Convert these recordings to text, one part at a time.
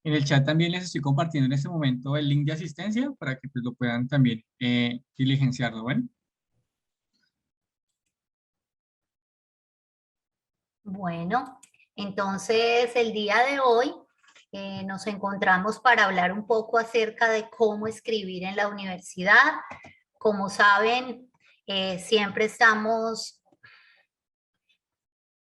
En el chat también les estoy compartiendo en este momento el link de asistencia para que pues, lo puedan también diligenciarlo. Bueno, Bueno, entonces el día de hoy nos encontramos para hablar un poco acerca de cómo escribir en la universidad. Como saben, siempre estamos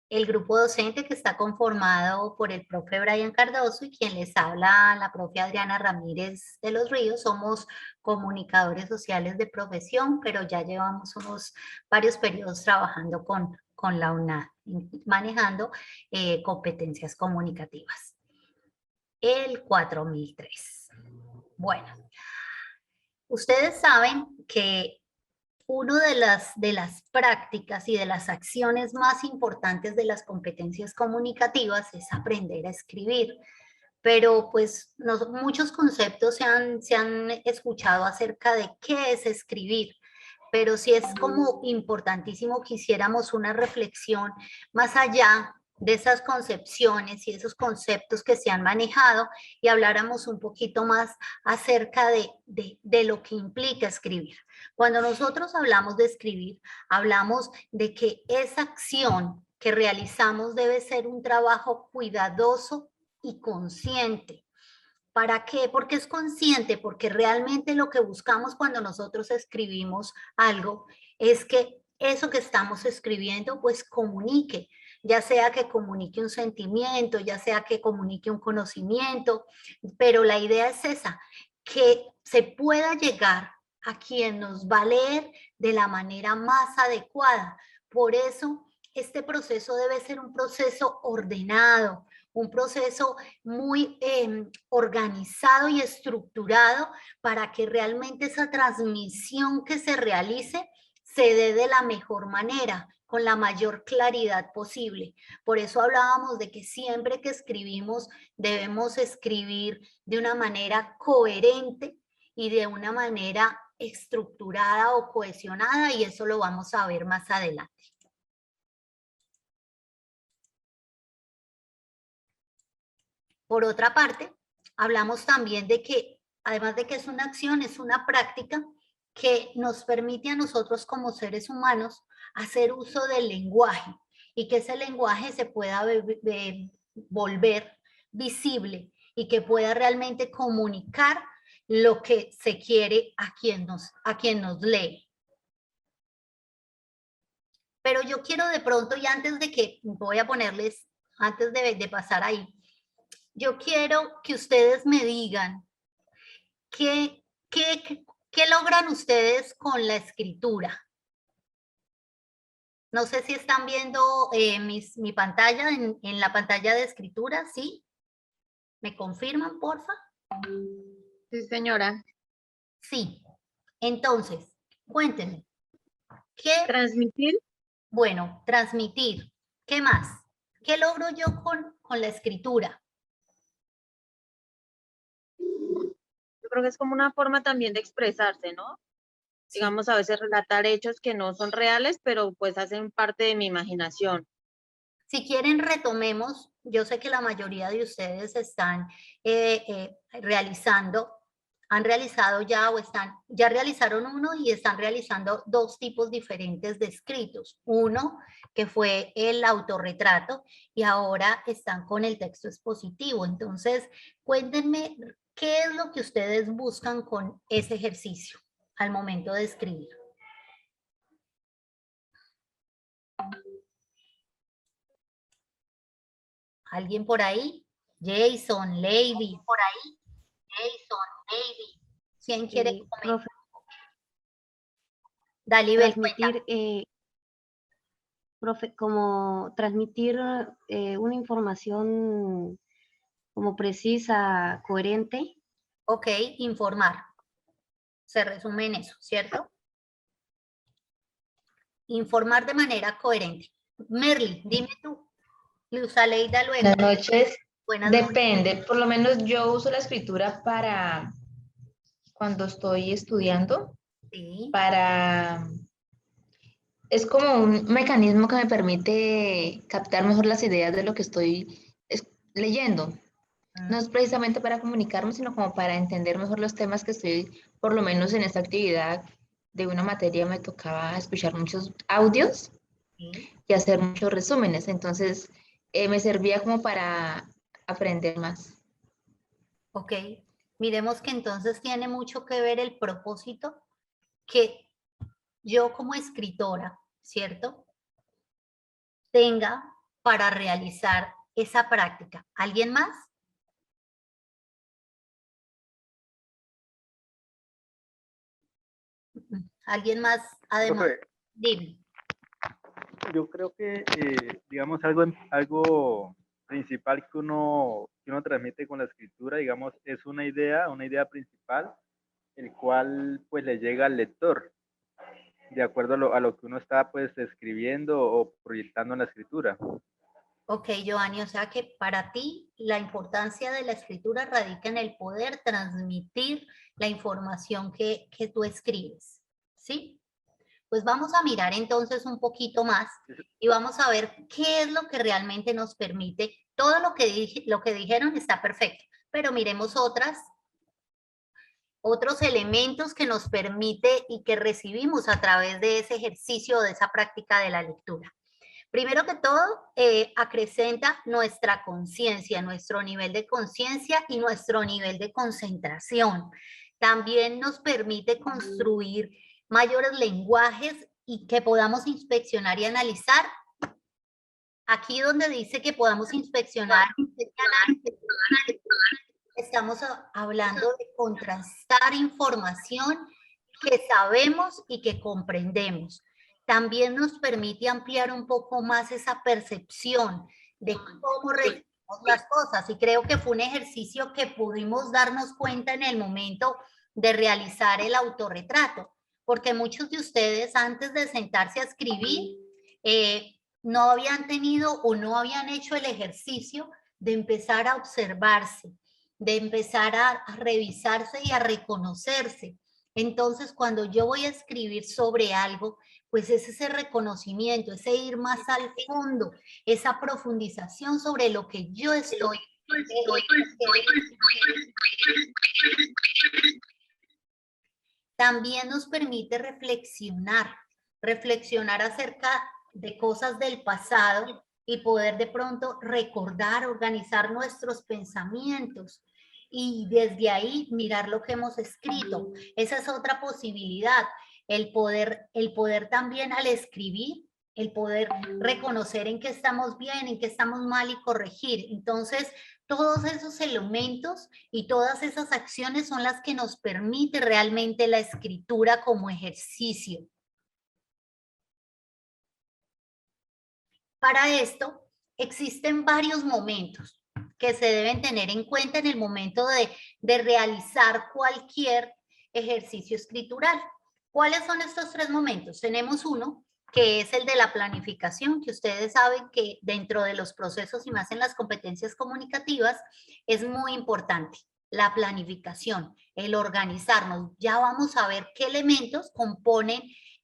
el grupo docente que está conformado por el profe Brian Cardoso y quien les habla, la profe Adriana Ramírez de los Ríos. Somos comunicadores sociales de profesión, pero ya llevamos varios periodos trabajando con la UNAD, manejando competencias comunicativas. El 4003. Bueno, ustedes saben que una de las prácticas y de las acciones más importantes de las competencias comunicativas es aprender a escribir. Pero pues muchos conceptos se han escuchado acerca de qué es escribir, pero sí es como importantísimo que hiciéramos una reflexión más allá de esas concepciones y esos conceptos que se han manejado y habláramos un poquito más acerca de lo que implica escribir. Cuando nosotros hablamos de escribir, hablamos de que esa acción que realizamos debe ser un trabajo cuidadoso y consciente. ¿Para qué? Porque es consciente, porque realmente lo que buscamos cuando nosotros escribimos algo es que eso que estamos escribiendo pues comunique, ya sea que comunique un sentimiento, ya sea que comunique un conocimiento, pero la idea es esa, que se pueda llegar a quien nos va a leer de la manera más adecuada. Por eso este proceso debe ser un proceso ordenado, un proceso muy organizado y estructurado para que realmente esa transmisión que se realice se dé de la mejor manera, con la mayor claridad posible. Por eso hablábamos de que siempre que escribimos debemos escribir de una manera coherente y de una manera estructurada o cohesionada, y eso lo vamos a ver más adelante. Por otra parte, hablamos también de que, además de que es una acción, es una práctica que nos permite a nosotros como seres humanos hacer uso del lenguaje y que ese lenguaje se pueda volver visible y que pueda realmente comunicar lo que se quiere a quien nos lee. Pero yo quiero de pronto, y antes de que voy a ponerles, antes de pasar ahí, yo quiero que ustedes me digan qué logran ustedes con la escritura. No sé si están viendo mi pantalla, en la pantalla de escritura, ¿sí? ¿Me confirman, porfa? Sí, señora. Sí. Entonces, cuéntenme. Transmitir. Bueno, transmitir. ¿Qué más? ¿Qué logro yo con la escritura? Yo creo que es como una forma también de expresarse, ¿no? Sí. Digamos, a veces relatar hechos que no son reales, pero pues hacen parte de mi imaginación. Si quieren, retomemos. Yo sé que la mayoría de ustedes están han realizado ya ya realizaron uno y están realizando dos tipos diferentes de escritos. Uno que fue el autorretrato y ahora están con el texto expositivo. Entonces, cuéntenme qué es lo que ustedes buscan con ese ejercicio al momento de escribir. ¿Alguien por ahí? Jason, Lady, por ahí. Jason, Lady. ¿Quién quiere comentar? Profe, Dalibel, transmitir, profe, como transmitir una información como precisa, coherente. Ok, informar. Se resume en eso, ¿cierto? Informar de manera coherente. Merly, dime tú. Luz Aleida luego. Buenas noches. Buenas noches. Depende, por lo menos yo uso la escritura para cuando estoy estudiando, Sí. Es como un mecanismo que me permite captar mejor las ideas de lo que estoy leyendo. No es precisamente para comunicarme, sino como para entender mejor los temas que estoy, por lo menos en esta actividad de una materia me tocaba escuchar muchos audios Sí. y hacer muchos resúmenes. Entonces, me servía como para aprender más. Ok, miremos que entonces tiene mucho que ver el propósito que yo como escritora, ¿cierto? Tenga para realizar esa práctica. ¿Alguien más? ¿Alguien más? Además, Profe, dime. yo creo que, digamos, algo principal que uno transmite con la escritura, digamos, es una idea principal, el cual pues le llega al lector, de acuerdo a lo que uno está pues escribiendo o proyectando en la escritura. Ok, Giovanni, o sea que para ti la importancia de la escritura radica en el poder transmitir la información que tú escribes, ¿sí? Pues vamos a mirar entonces un poquito más y vamos a ver qué es lo que realmente nos permite. Todo lo que dijeron está perfecto, pero miremos otros elementos que nos permite y que recibimos a través de ese ejercicio, de esa práctica de la lectura. Primero que todo, acrecenta nuestra conciencia, nuestro nivel de conciencia y nuestro nivel de concentración. También nos permite construir mayores lenguajes y que podamos inspeccionar y analizar. Aquí donde dice que podamos inspeccionar, estamos hablando de contrastar información que sabemos y que comprendemos. También nos permite ampliar un poco más esa percepción de cómo recibimos las cosas. Y creo que fue un ejercicio que pudimos darnos cuenta en el momento de realizar el autorretrato, porque muchos de ustedes antes de sentarse a escribir no habían tenido o no habían hecho el ejercicio de empezar a observarse, de empezar a revisarse y a reconocerse. Entonces, cuando yo voy a escribir sobre algo, pues es ese reconocimiento, ese ir más al fondo, esa profundización sobre lo que yo estoy. También nos permite reflexionar acerca de cosas del pasado y poder de pronto recordar, organizar nuestros pensamientos y desde ahí mirar lo que hemos escrito. Esa es otra posibilidad, el poder también al escribir, el poder reconocer en qué estamos bien, en qué estamos mal y corregir. Entonces, todos esos elementos y todas esas acciones son las que nos permite realmente la escritura como ejercicio. Para esto, existen varios momentos que se deben tener en cuenta en el momento de realizar cualquier ejercicio escritural. ¿Cuáles son estos tres momentos? Tenemos uno, que es el de la planificación, que ustedes saben que dentro de los procesos y más en las competencias comunicativas es muy importante. La planificación, el organizarnos. Ya vamos a ver qué elementos componen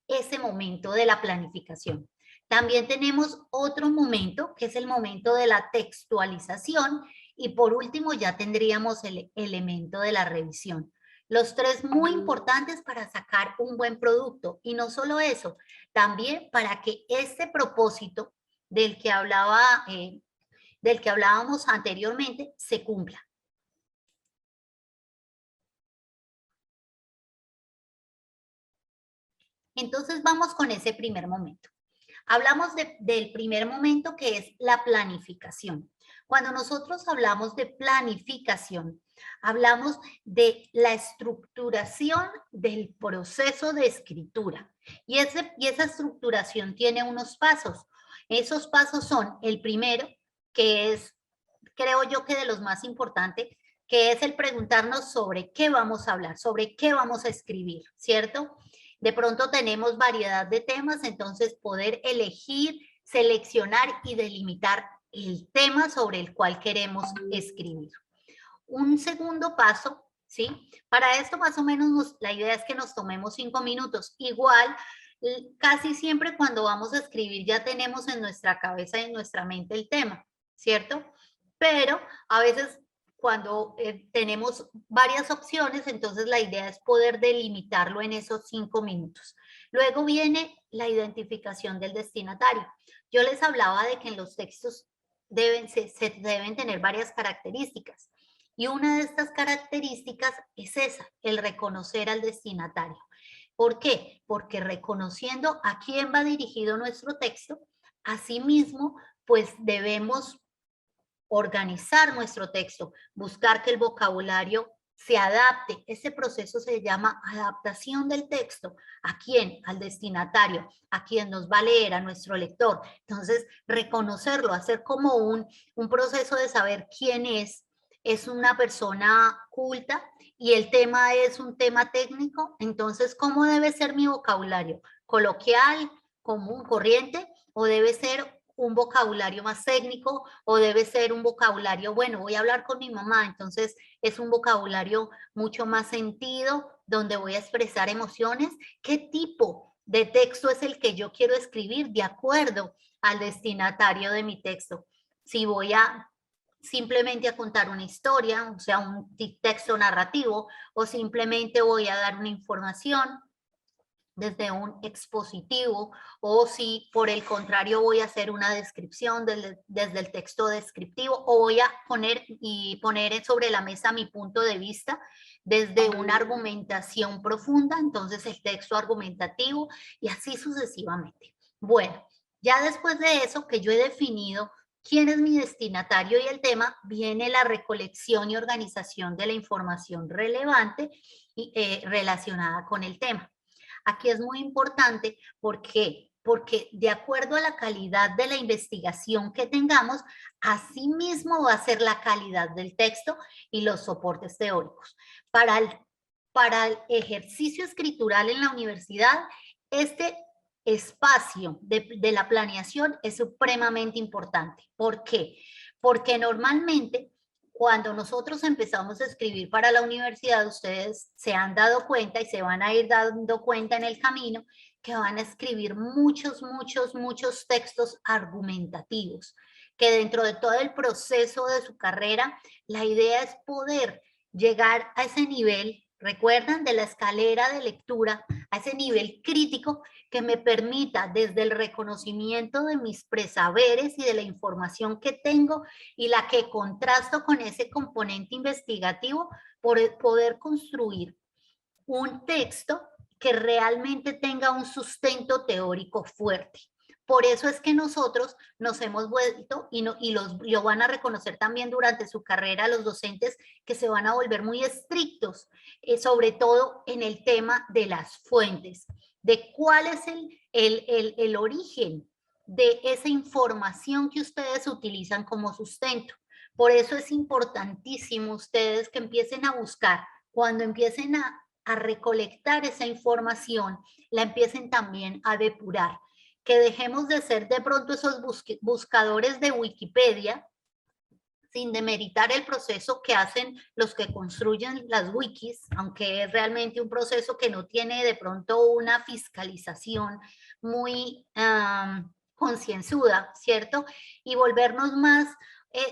ese momento de la planificación. También tenemos otro momento, que es el momento de la textualización, y por último ya tendríamos el elemento de la revisión. Los tres muy importantes para sacar un buen producto. Y no solo eso, también para que este propósito del que hablábamos anteriormente se cumpla. Entonces vamos con ese primer momento. Hablamos del primer momento, que es la planificación. Cuando nosotros hablamos de planificación, hablamos de la estructuración del proceso de escritura. Y esa estructuración tiene unos pasos. Esos pasos son el primero, que es, creo yo, que de los más importantes, que es el preguntarnos sobre qué vamos a hablar, sobre qué vamos a escribir, ¿cierto? De pronto tenemos variedad de temas, entonces poder elegir, seleccionar y delimitar el tema sobre el cual queremos escribir. Un segundo paso, ¿sí? Para esto más o menos la idea es que nos tomemos 5 minutos. Igual, casi siempre cuando vamos a escribir ya tenemos en nuestra cabeza y en nuestra mente el tema, ¿cierto? Pero a veces cuando tenemos varias opciones, entonces la idea es poder delimitarlo en esos 5 minutos. Luego viene la identificación del destinatario. Yo les hablaba de que en los textos se deben tener varias características. Y una de estas características es esa, el reconocer al destinatario. ¿Por qué? Porque reconociendo a quién va dirigido nuestro texto, asimismo, pues debemos organizar nuestro texto, buscar que el vocabulario se adapte. Ese proceso se llama adaptación del texto. ¿A quién? Al destinatario, a quien nos va a leer, a nuestro lector. Entonces, reconocerlo, hacer como un proceso de saber quién es una persona culta y el tema es un tema técnico. Entonces, ¿cómo debe ser mi vocabulario? ¿Coloquial, común, corriente? ¿O debe ser un vocabulario más técnico o debe ser un vocabulario, bueno, voy a hablar con mi mamá, entonces es un vocabulario mucho más sentido, donde voy a expresar emociones? ¿Qué tipo de texto es el que yo quiero escribir de acuerdo al destinatario de mi texto? Si voy a simplemente a contar una historia, o sea, un texto narrativo, o simplemente voy a dar una información desde un expositivo, o si por el contrario voy a hacer una descripción desde el texto descriptivo, o voy a poner sobre la mesa mi punto de vista desde una argumentación profunda, entonces el texto argumentativo y así sucesivamente. Bueno, ya después de eso que yo he definido quién es mi destinatario y el tema, viene la recolección y organización de la información relevante y relacionada con el tema. Aquí es muy importante porque de acuerdo a la calidad de la investigación que tengamos, así mismo va a ser la calidad del texto y los soportes teóricos. Para el ejercicio escritural en la universidad, este espacio de la planeación es supremamente importante. ¿Por qué? Porque normalmente cuando nosotros empezamos a escribir para la universidad, ustedes se han dado cuenta y se van a ir dando cuenta en el camino que van a escribir muchos textos argumentativos, que dentro de todo el proceso de su carrera, la idea es poder llegar a ese nivel, recuerdan, de la escalera de lectura, a ese nivel crítico que me permita desde el reconocimiento de mis presaberes y de la información que tengo y la que contrasto con ese componente investigativo, poder construir un texto que realmente tenga un sustento teórico fuerte. Por eso es que nosotros nos hemos vuelto, y lo van a reconocer también durante su carrera los docentes, que se van a volver muy estrictos, sobre todo en el tema de las fuentes, de cuál es el origen de esa información que ustedes utilizan como sustento. Por eso es importantísimo ustedes que empiecen a buscar, cuando empiecen a recolectar esa información, la empiecen también a depurar. Que dejemos de ser de pronto esos buscadores de Wikipedia, sin demeritar el proceso que hacen los que construyen las wikis, aunque es realmente un proceso que no tiene de pronto una fiscalización muy concienzuda, ¿cierto? Y volvernos más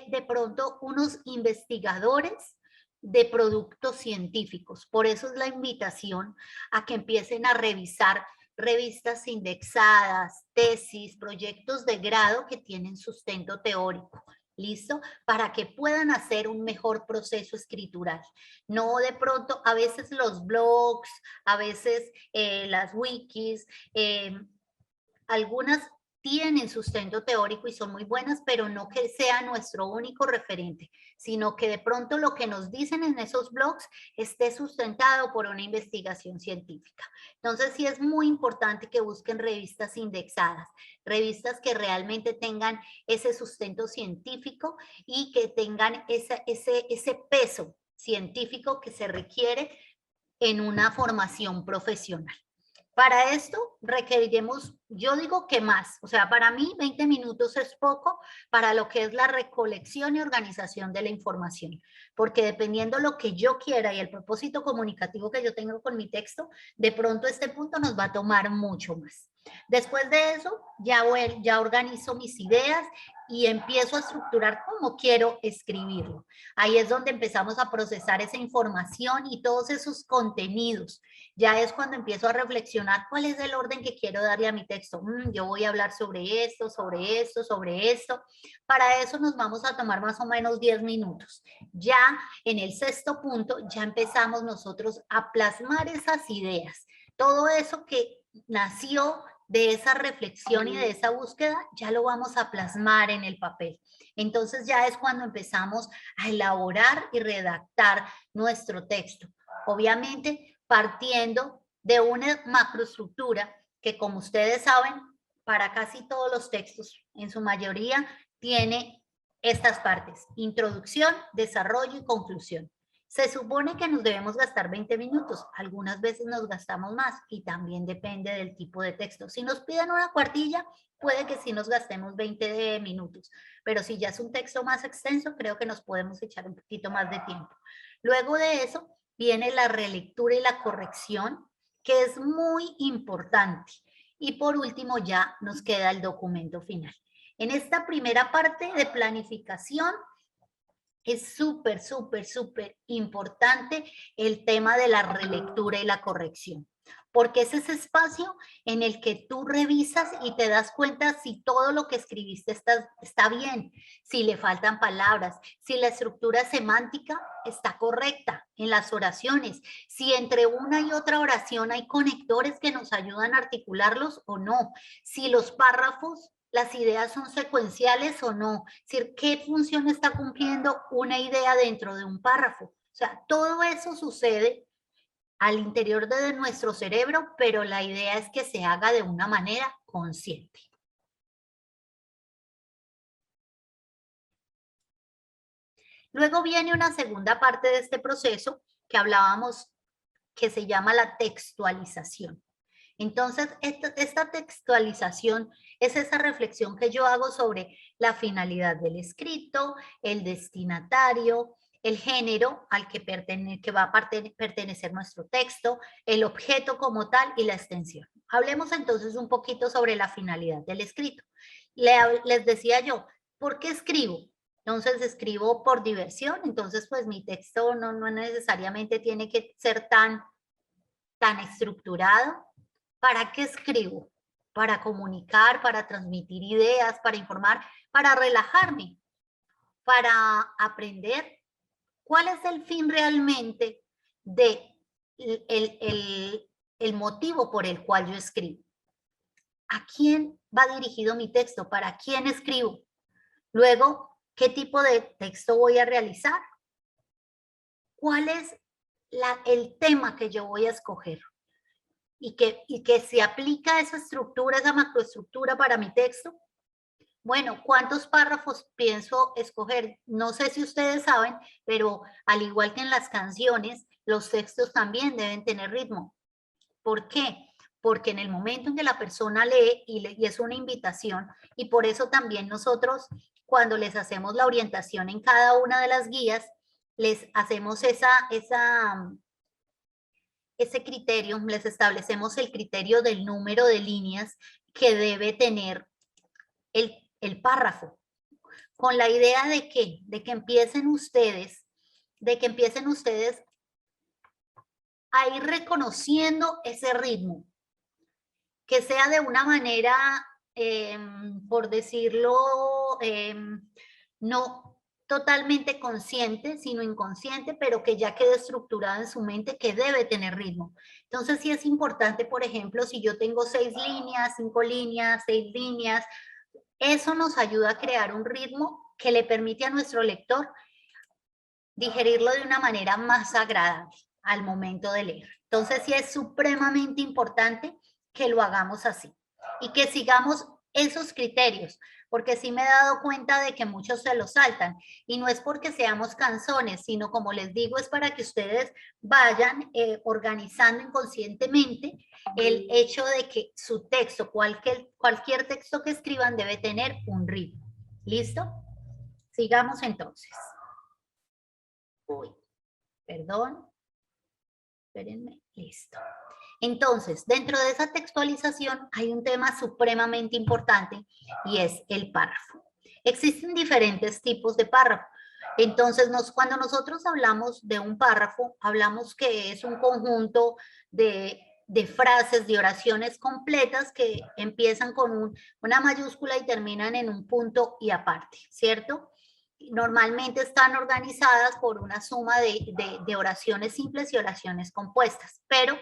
de pronto unos investigadores de productos científicos. Por eso es la invitación a que empiecen a revisar revistas indexadas, tesis, proyectos de grado que tienen sustento teórico. ¿Listo? Para que puedan hacer un mejor proceso escritural. No de pronto, a veces los blogs, a veces las wikis, algunas tienen sustento teórico y son muy buenas, pero no que sea nuestro único referente, sino que de pronto lo que nos dicen en esos blogs esté sustentado por una investigación científica. Entonces sí es muy importante que busquen revistas indexadas, revistas que realmente tengan ese sustento científico y que tengan ese peso científico que se requiere en una formación profesional. Para esto requeriremos, yo digo que más, o sea, para mí 20 minutos es poco para lo que es la recolección y organización de la información, porque dependiendo lo que yo quiera y el propósito comunicativo que yo tengo con mi texto, de pronto este punto nos va a tomar mucho más. Después de eso, ya organizo mis ideas y empiezo a estructurar cómo quiero escribirlo. Ahí es donde empezamos a procesar esa información y todos esos contenidos. Ya es cuando empiezo a reflexionar cuál es el orden que quiero darle a mi texto. Yo voy a hablar sobre esto, sobre esto, sobre esto. Para eso nos vamos a tomar más o menos 10 minutos. Ya en el sexto punto, ya empezamos nosotros a plasmar esas ideas. Todo eso que nació de esa reflexión y de esa búsqueda, ya lo vamos a plasmar en el papel. Entonces ya es cuando empezamos a elaborar y redactar nuestro texto. Obviamente partiendo de una macroestructura que, como ustedes saben, para casi todos los textos, en su mayoría, tiene estas partes: introducción, desarrollo y conclusión. Se supone que nos debemos gastar 20 minutos, algunas veces nos gastamos más y también depende del tipo de texto. Si nos piden una cuartilla, puede que sí nos gastemos 20 minutos, pero si ya es un texto más extenso, creo que nos podemos echar un poquito más de tiempo. Luego de eso viene la relectura y la corrección, que es muy importante. Y por último ya nos queda el documento final. En esta primera parte de planificación, es súper, súper, súper importante el tema de la relectura y la corrección, porque es ese espacio en el que tú revisas y te das cuenta si todo lo que escribiste está bien, si le faltan palabras, si la estructura semántica está correcta en las oraciones, si entre una y otra oración hay conectores que nos ayudan a articularlos o no, si los párrafos, las ideas son secuenciales o no, es decir, qué función está cumpliendo una idea dentro de un párrafo. O sea, todo eso sucede al interior de nuestro cerebro, pero la idea es que se haga de una manera consciente. Luego viene una segunda parte de este proceso que hablábamos, que se llama la textualización. Entonces, esta textualización es esa reflexión que yo hago sobre la finalidad del escrito, el destinatario, el género al que va a pertenecer nuestro texto, el objeto como tal y la extensión. Hablemos entonces un poquito sobre la finalidad del escrito. Les decía yo, ¿por qué escribo? Entonces escribo por diversión, entonces pues mi texto no necesariamente tiene que ser tan estructurado. ¿Para qué escribo? Para comunicar, para transmitir ideas, para informar, para relajarme, para aprender. ¿Cuál es el fin realmente de el motivo por el cual yo escribo? ¿A quién va dirigido mi texto? ¿Para quién escribo? Luego, ¿qué tipo de texto voy a realizar? ¿Cuál es el tema que yo voy a escoger? Y que se aplica esa estructura, esa macroestructura para mi texto. Bueno, ¿cuántos párrafos pienso escoger? No sé si ustedes saben, pero al igual que en las canciones, los textos también deben tener ritmo. ¿Por qué? Porque en el momento en que la persona lee y es una invitación, y por eso también nosotros, cuando les hacemos la orientación en cada una de las guías, les hacemos ese criterio, les establecemos el criterio del número de líneas que debe tener el párrafo, con la idea de que empiecen ustedes a ir reconociendo ese ritmo, que sea de una manera, por decirlo, no totalmente consciente, sino inconsciente, pero que ya quede estructurada en su mente, que debe tener ritmo. Entonces sí es importante, por ejemplo, si yo tengo 6 líneas, 5 líneas, 6 líneas, eso nos ayuda a crear un ritmo que le permite a nuestro lector digerirlo de una manera más agradable al momento de leer. Entonces sí es supremamente importante que lo hagamos así y que sigamos esos criterios, porque sí me he dado cuenta de que muchos se los saltan, y no es porque seamos canzones, sino, como les digo, es para que ustedes vayan organizando inconscientemente el hecho de que su texto, cualquier texto que escriban, debe tener un ritmo. ¿Listo? Sigamos entonces. Uy, perdón. Espérenme, listo. Entonces, dentro de esa textualización hay un tema supremamente importante y es el párrafo. Existen diferentes tipos de párrafo. Entonces, cuando nosotros hablamos de un párrafo, hablamos que es un conjunto de frases, de oraciones completas que empiezan con una mayúscula y terminan en un punto y aparte, ¿cierto? Normalmente están organizadas por una suma de oraciones simples y oraciones compuestas, pero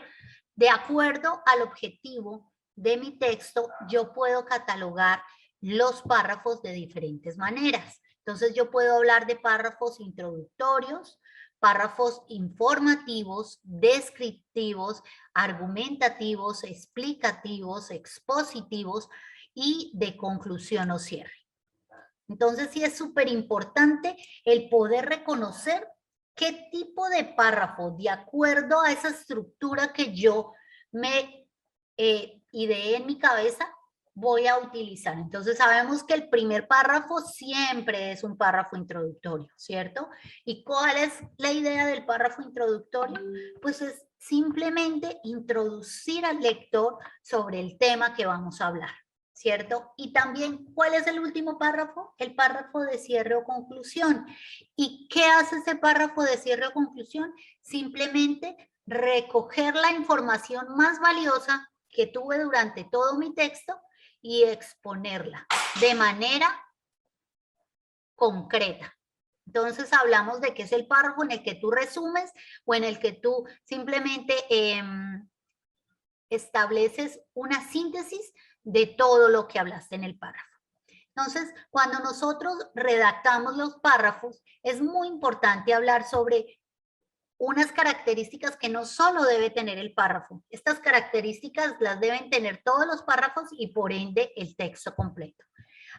de acuerdo al objetivo de mi texto, yo puedo catalogar los párrafos de diferentes maneras. Entonces yo puedo hablar de párrafos introductorios, párrafos informativos, descriptivos, argumentativos, explicativos, expositivos y de conclusión o cierre. Entonces sí es súper importante el poder reconocer qué tipo de párrafo, de acuerdo a esa estructura que yo me ideé en mi cabeza, voy a utilizar. Entonces sabemos que el primer párrafo siempre es un párrafo introductorio, ¿cierto? ¿Y cuál es la idea del párrafo introductorio? Pues es simplemente introducir al lector sobre el tema que vamos a hablar, ¿cierto? Y también, ¿cuál es el último párrafo? El párrafo de cierre o conclusión. ¿Y qué hace ese párrafo de cierre o conclusión? Simplemente recoger la información más valiosa que tuve durante todo mi texto y exponerla de manera concreta. Entonces hablamos de que es el párrafo en el que tú resumes o en el que tú simplemente estableces una síntesis de todo lo que hablaste en el párrafo. Entonces, cuando nosotros redactamos los párrafos, es muy importante hablar sobre unas características que no solo debe tener el párrafo. Estas características las deben tener todos los párrafos y por ende el texto completo.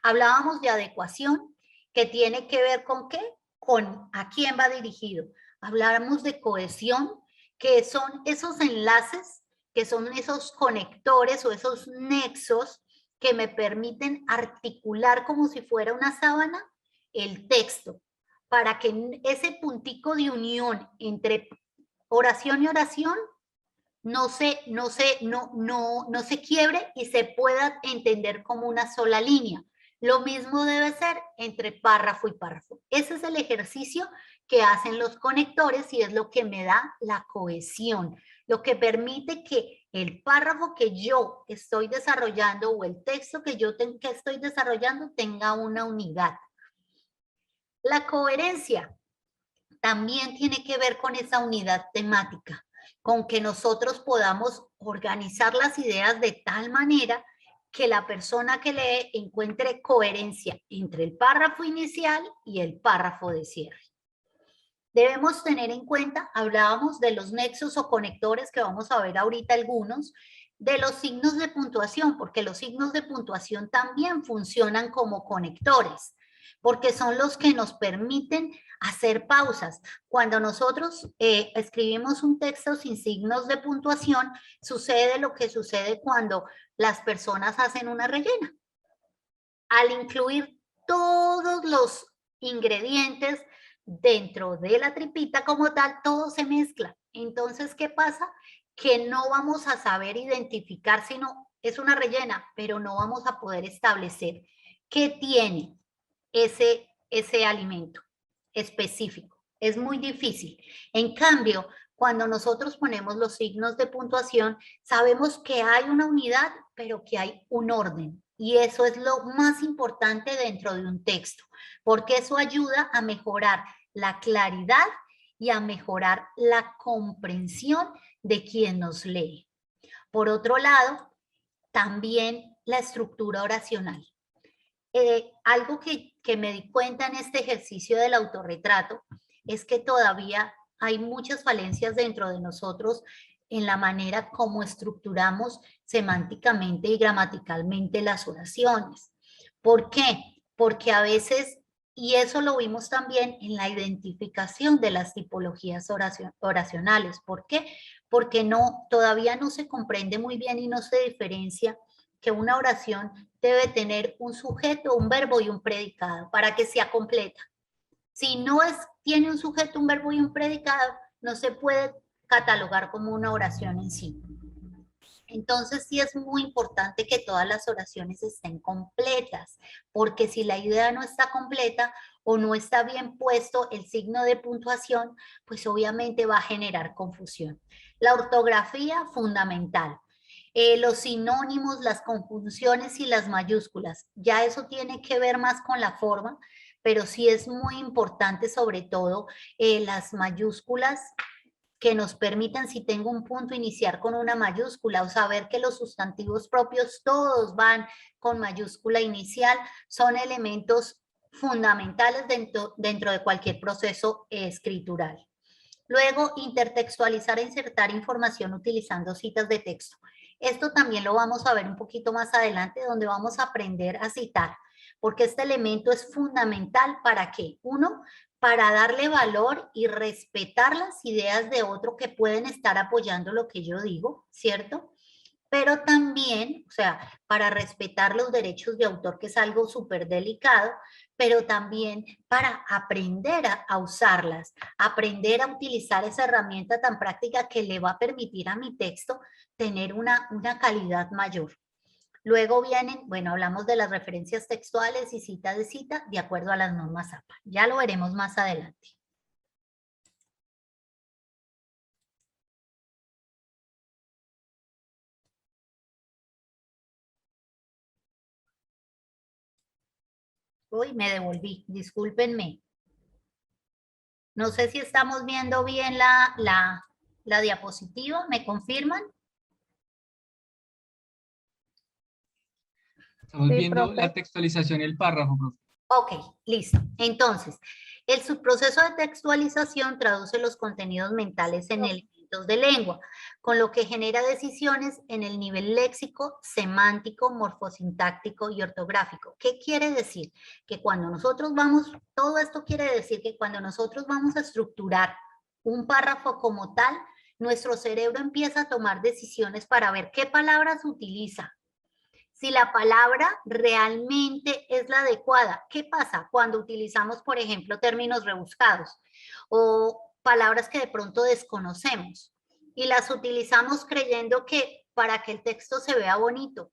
Hablábamos de adecuación, que tiene que ver con qué, con a quién va dirigido. Hablábamos de cohesión, que son esos enlaces, que son esos conectores o esos nexos que me permiten articular como si fuera una sábana el texto, para que ese puntico de unión entre oración y oración no se quiebre y se pueda entender como una sola línea. Lo mismo debe ser entre párrafo y párrafo. Ese es el ejercicio que hacen los conectores y es lo que me da la cohesión, lo que permite que el párrafo que yo estoy desarrollando o el texto que yo estoy desarrollando tenga una unidad. La coherencia también tiene que ver con esa unidad temática, con que nosotros podamos organizar las ideas de tal manera que la persona que lee encuentre coherencia entre el párrafo inicial y el párrafo de cierre. Debemos tener en cuenta, hablábamos de los nexos o conectores que vamos a ver ahorita algunos, de los signos de puntuación, porque los signos de puntuación también funcionan como conectores, porque son los que nos permiten hacer pausas. Cuando nosotros escribimos un texto sin signos de puntuación, sucede lo que sucede cuando las personas hacen una rellena. Al incluir todos los ingredientes dentro de la tripita como tal, todo se mezcla. Entonces, ¿qué pasa? Que no vamos a saber identificar, sino es una rellena, pero no vamos a poder establecer qué tiene ese alimento específico. Es muy difícil. En cambio, cuando nosotros ponemos los signos de puntuación, sabemos que hay una unidad, pero que hay un orden. Y eso es lo más importante dentro de un texto, porque eso ayuda a mejorar la claridad y a mejorar la comprensión de quien nos lee. Por otro lado, también la estructura oracional. Algo que me di cuenta en este ejercicio del autorretrato es que todavía hay muchas falencias dentro de nosotros en la manera como estructuramos semánticamente y gramaticalmente las oraciones. ¿Por qué? Porque a veces, y eso lo vimos también en la identificación de las tipologías oracionales. ¿Por qué? Porque todavía no se comprende muy bien y no se diferencia que una oración debe tener un sujeto, un verbo y un predicado para que sea completa. Si no tiene un sujeto, un verbo y un predicado, no se puede catalogar como una oración en sí. Entonces sí es muy importante que todas las oraciones estén completas, porque si la idea no está completa o no está bien puesto el signo de puntuación, pues obviamente va a generar confusión. La ortografía, fundamental. Los sinónimos, las conjunciones y las mayúsculas, ya eso tiene que ver más con la forma, pero sí es muy importante sobre todo las mayúsculas que nos permitan, si tengo un punto, iniciar con una mayúscula, o saber que los sustantivos propios todos van con mayúscula inicial, son elementos fundamentales dentro de cualquier proceso escritural. Luego, intertextualizar e insertar información utilizando citas de texto. Esto también lo vamos a ver un poquito más adelante, donde vamos a aprender a citar, porque este elemento es fundamental para ¿qué? Uno, para darle valor y respetar las ideas de otro que pueden estar apoyando lo que yo digo, ¿cierto? Pero también, o sea, para respetar los derechos de autor, que es algo súper delicado, pero también para aprender a usarlas, aprender a utilizar esa herramienta tan práctica que le va a permitir a mi texto tener una calidad mayor. Luego vienen, bueno, hablamos de las referencias textuales y cita de cita de acuerdo a las normas APA. Ya lo veremos más adelante. Uy, me devolví, discúlpenme. No sé si estamos viendo bien la diapositiva, ¿me confirman? Estamos Sí, viendo profe. la textualización y el párrafo, profe. Ok, listo. Entonces, el subproceso de textualización traduce los contenidos mentales en elementos de lengua, con lo que genera decisiones en el nivel léxico, semántico, morfosintáctico y ortográfico. ¿Qué quiere decir? Que cuando nosotros vamos, todo esto quiere decir que cuando nosotros vamos a estructurar un párrafo como tal, nuestro cerebro empieza a tomar decisiones para ver qué palabras utiliza, si la palabra realmente es la adecuada. ¿Qué pasa cuando utilizamos, por ejemplo, términos rebuscados o palabras que de pronto desconocemos y las utilizamos creyendo que para que el texto se vea bonito?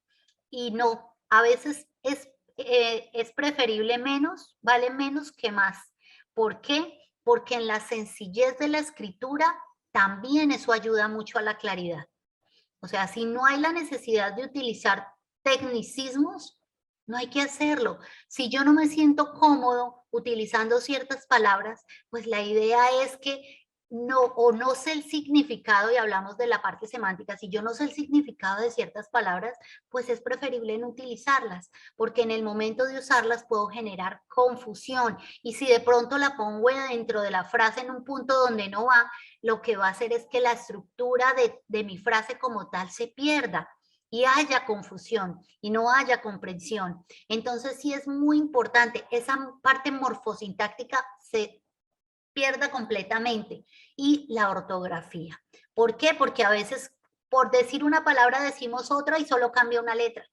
Y no, a veces es preferible menos, vale menos que más. ¿Por qué? Porque en la sencillez de la escritura también eso ayuda mucho a la claridad. O sea, si no hay la necesidad de utilizar tecnicismos, no hay que hacerlo. Si yo no me siento cómodo utilizando ciertas palabras, pues la idea es que no sé el significado, y hablamos de la parte semántica, si yo no sé el significado de ciertas palabras, pues es preferible no utilizarlas, porque en el momento de usarlas puedo generar confusión, y si de pronto la pongo dentro de la frase en un punto donde no va, lo que va a hacer es que la estructura de mi frase como tal se pierda y haya confusión y no haya comprensión. Entonces sí es muy importante, esa parte morfosintáctica se pierda completamente, y la ortografía. ¿Por qué? Porque a veces por decir una palabra decimos otra y solo cambia una letra,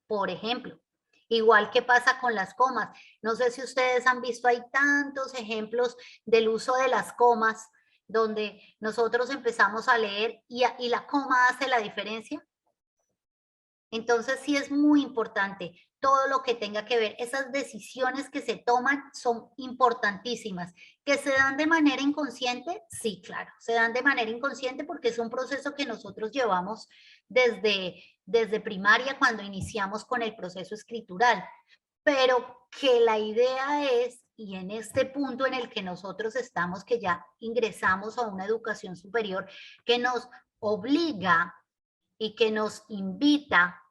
por ejemplo. Igual que pasa con las comas. No sé si ustedes han visto, hay tantos ejemplos del uso de las comas, donde nosotros empezamos a leer y la coma hace la diferencia. Entonces sí es muy importante todo lo que tenga que ver, esas decisiones que se toman son importantísimas. ¿Que se dan de manera inconsciente? Sí, claro, se dan de manera inconsciente porque es un proceso que nosotros llevamos desde primaria, cuando iniciamos con el proceso escritural, pero que la idea es, y en este punto en el que nosotros estamos, que ya ingresamos a una educación superior, que nos obliga y que nos invita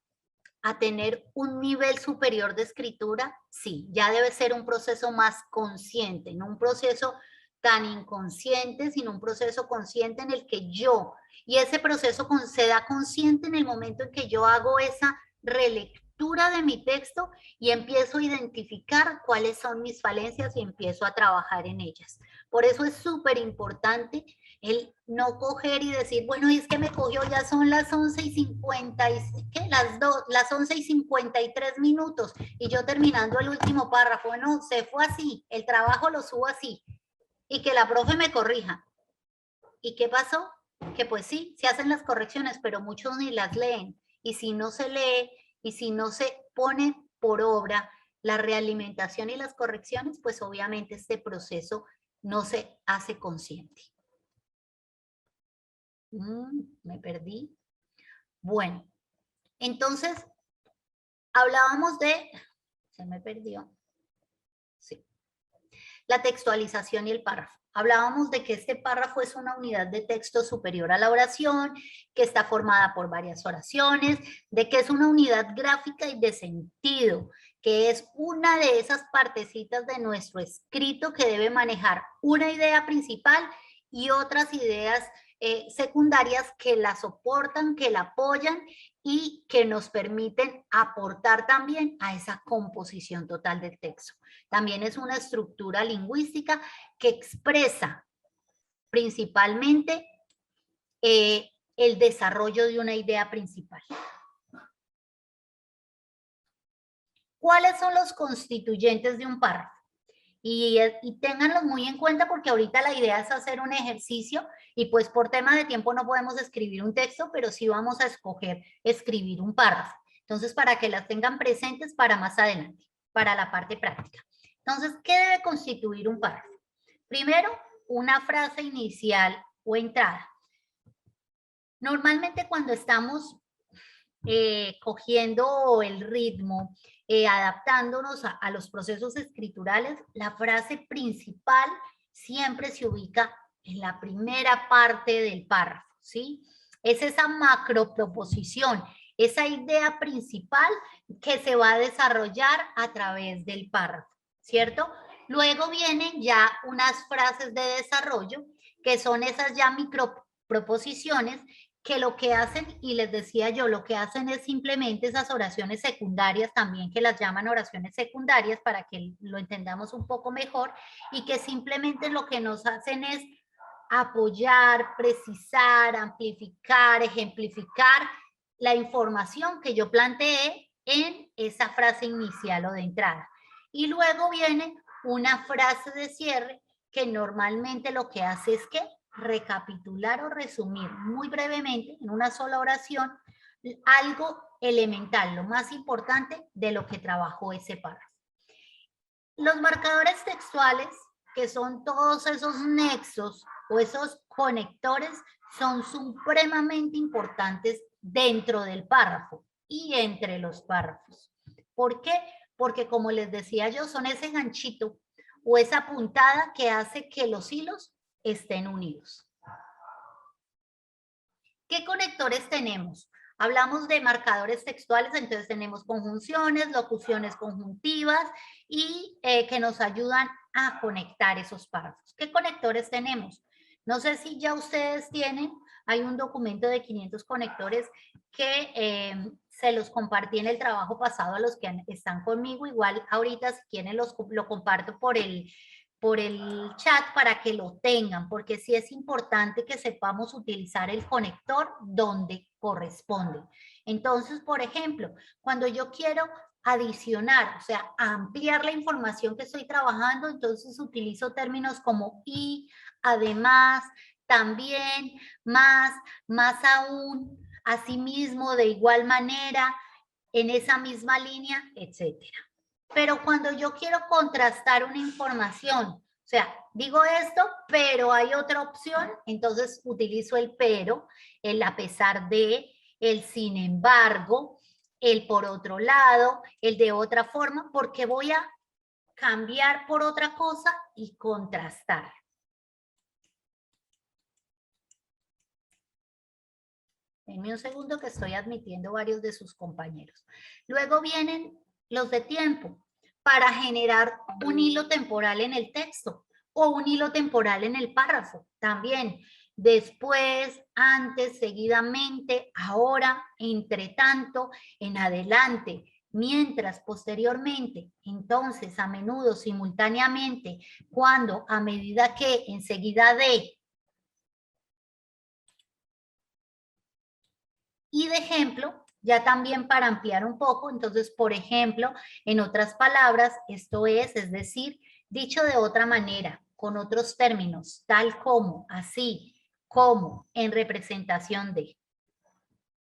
a tener un nivel superior de escritura, sí, ya debe ser un proceso más consciente, no un proceso tan inconsciente, sino un proceso consciente en el que yo, y ese proceso se da consciente en el momento en que yo hago esa relectura de mi texto y empiezo a identificar cuáles son mis falencias y empiezo a trabajar en ellas. Por eso es súper importante el no coger y decir, bueno, es que me cogió, ya son las 11:50, ¿qué? Las 11:53 minutos, y yo terminando el último párrafo. Bueno, se fue así, el trabajo lo subo así, y que la profe me corrija. ¿Y qué pasó? que pues sí, se hacen las correcciones, pero muchos ni las leen. Y si no se lee y si no se pone por obra la realimentación y las correcciones, pues obviamente este proceso no se hace consciente. Me perdí. Bueno, entonces hablábamos de, se me perdió, sí, la textualización y el párrafo. Hablábamos de que este párrafo es una unidad de texto superior a la oración, que está formada por varias oraciones, de que es una unidad gráfica y de sentido, que es una de esas partecitas de nuestro escrito que debe manejar una idea principal y otras ideas secundarias que la soportan, que la apoyan y que nos permiten aportar también a esa composición total del texto. También es una estructura lingüística que expresa principalmente el desarrollo de una idea principal. ¿Cuáles son los constituyentes de un párrafo? Y ténganlos muy en cuenta porque ahorita la idea es hacer un ejercicio y pues por tema de tiempo no podemos escribir un texto, pero sí vamos a escoger escribir un párrafo. Entonces, para que las tengan presentes para más adelante, para la parte práctica. Entonces, ¿qué debe constituir un párrafo? Primero, una frase inicial o entrada. Normalmente cuando estamos cogiendo el ritmo, adaptándonos a los procesos escriturales, la frase principal siempre se ubica en la primera parte del párrafo, ¿sí? Es esa macroproposición, esa idea principal que se va a desarrollar a través del párrafo, ¿cierto? Luego vienen ya unas frases de desarrollo, que son esas ya microproposiciones, que lo que hacen, y les decía yo, lo que hacen es simplemente esas oraciones secundarias también, que las llaman oraciones secundarias para que lo entendamos un poco mejor, y que simplemente lo que nos hacen es apoyar, precisar, amplificar, ejemplificar la información que yo planteé en esa frase inicial o de entrada. Y luego viene una frase de cierre que normalmente lo que hace es que recapitular o resumir muy brevemente en una sola oración algo elemental, lo más importante de lo que trabajó ese párrafo. Los marcadores textuales, que son todos esos nexos o esos conectores, son supremamente importantes dentro del párrafo y entre los párrafos. ¿Por qué? Porque como les decía yo, son ese ganchito o esa puntada que hace que los hilos estén unidos. ¿Qué conectores tenemos? Hablamos de marcadores textuales, entonces tenemos conjunciones, locuciones conjuntivas y que nos ayudan a conectar esos párrafos. ¿Qué conectores tenemos? No sé si ya ustedes tienen, hay un documento de 500 conectores que se los compartí en el trabajo pasado a los que están conmigo. Igual ahorita si quieren lo comparto por el chat para que lo tengan, porque sí es importante que sepamos utilizar el conector donde corresponde. Entonces, por ejemplo, cuando yo quiero adicionar, o sea, ampliar la información que estoy trabajando, entonces utilizo términos como y, además, también, más aún, asimismo, de igual manera, en esa misma línea, etcétera. Pero cuando yo quiero contrastar una información, o sea, digo esto, pero hay otra opción, entonces utilizo el pero, el a pesar de, el sin embargo, el por otro lado, el de otra forma, porque voy a cambiar por otra cosa y contrastar. Denme un segundo que estoy admitiendo varios de sus compañeros. Luego vienen los de tiempo, para generar un hilo temporal en el texto o un hilo temporal en el párrafo. También después, antes, seguidamente, ahora, entre tanto, en adelante, mientras, posteriormente, entonces, a menudo, simultáneamente, cuando, a medida que, enseguida de. Y de ejemplo, ya también para ampliar un poco, entonces, por ejemplo, en otras palabras, esto es decir, dicho de otra manera, con otros términos, tal como, así, ¿Cómo? En representación de.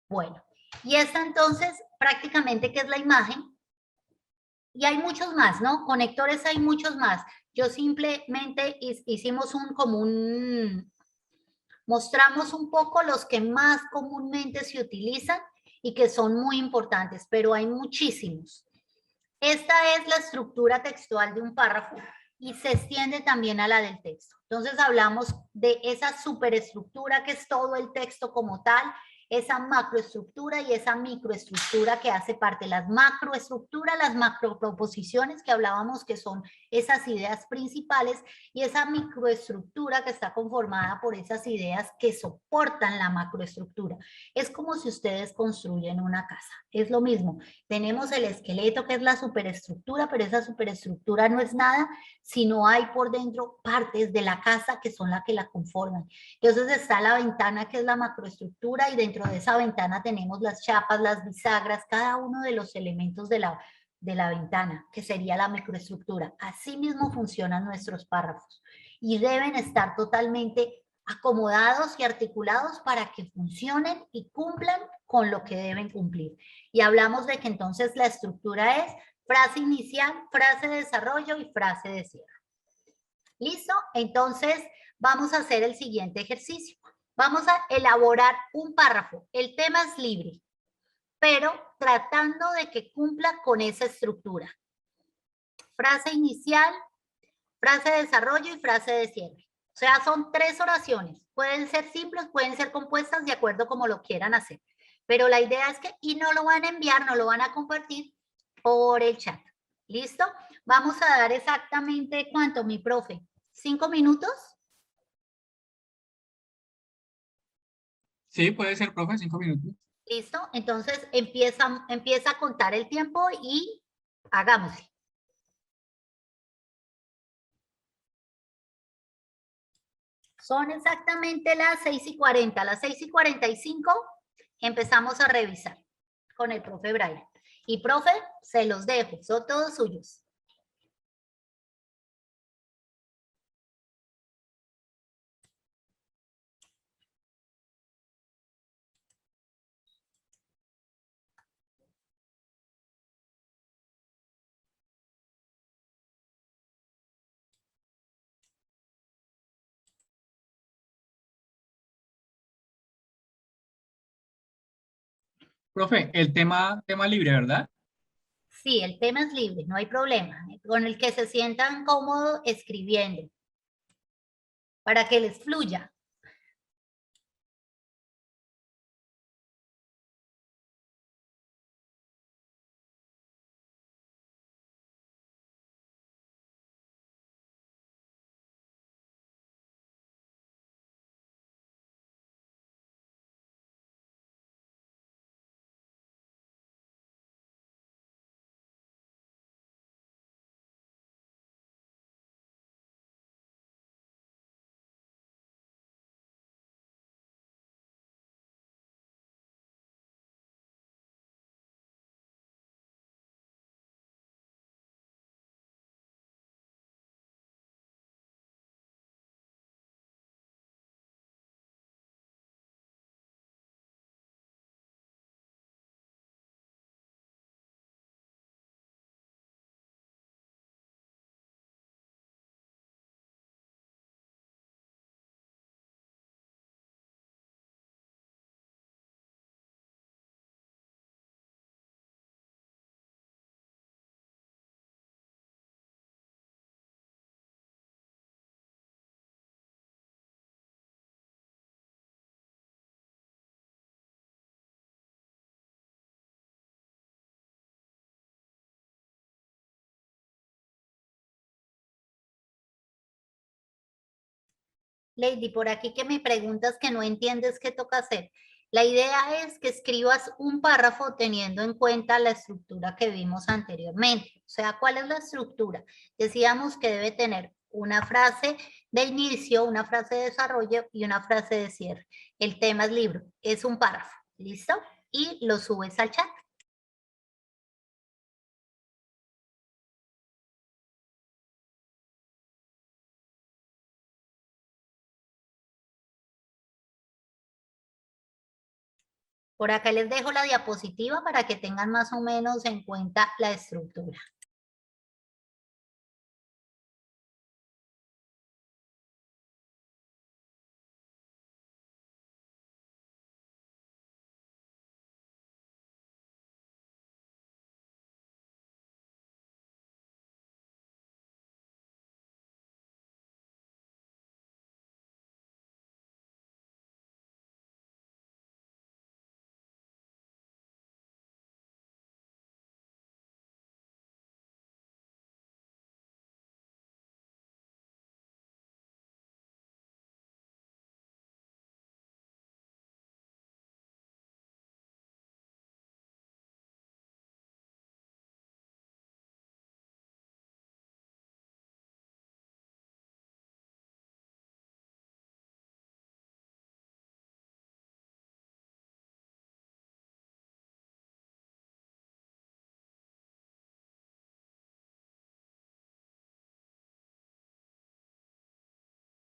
Bueno, y esta entonces prácticamente que es la imagen. Y hay muchos más, ¿no? Conectores hay muchos más. Yo simplemente hicimos mostramos un poco los que más comúnmente se utilizan y que son muy importantes, pero hay muchísimos. Esta es la estructura textual de un párrafo y se extiende también a la del texto. Entonces hablamos de esa superestructura que es todo el texto como tal, esa macroestructura y esa microestructura que hace parte. Las macroestructuras, las macroproposiciones que hablábamos que son esas ideas principales y esa microestructura que está conformada por esas ideas que soportan la macroestructura. Es como si ustedes construyen una casa. Es lo mismo. Tenemos el esqueleto que es la superestructura, pero esa superestructura no es nada si no hay por dentro partes de la casa que son las que la conforman. Entonces está la ventana que es la macroestructura y dentro de esa ventana tenemos las chapas, las bisagras, cada uno de los elementos de la ventana, que sería la microestructura. Así mismo funcionan nuestros párrafos y deben estar totalmente acomodados y articulados para que funcionen y cumplan con lo que deben cumplir. Y hablamos de que entonces la estructura es frase inicial, frase de desarrollo y frase de cierre. ¿Listo? Entonces vamos a hacer el siguiente ejercicio. Vamos a elaborar un párrafo. El tema es libre, pero tratando de que cumpla con esa estructura. Frase inicial, frase de desarrollo y frase de cierre. O sea, son 3 oraciones. Pueden ser simples, pueden ser compuestas de acuerdo como lo quieran hacer. Pero la idea es que, y no lo van a enviar, no lo van a compartir por el chat. ¿Listo? Vamos a dar exactamente, ¿cuánto, mi profe? ¿5 minutos? Sí, puede ser, profe, 5 minutos. ¿Listo? Entonces empieza a contar el tiempo y hagámoslo. Son exactamente las 6:40. A las 6:45 empezamos a revisar con el profe Brian. Y profe, se los dejo, son todos suyos. Profe, el tema libre, ¿verdad? Sí, el tema es libre, no hay problema. Con el que se sientan cómodos escribiendo, para que les fluya. Lady, por aquí que me preguntas que no entiendes qué toca hacer. La idea es que escribas un párrafo teniendo en cuenta la estructura que vimos anteriormente. O sea, ¿cuál es la estructura? Decíamos que debe tener una frase de inicio, una frase de desarrollo y una frase de cierre. El tema es libro, es un párrafo, ¿listo? Y lo subes al chat. Por acá les dejo la diapositiva para que tengan más o menos en cuenta la estructura.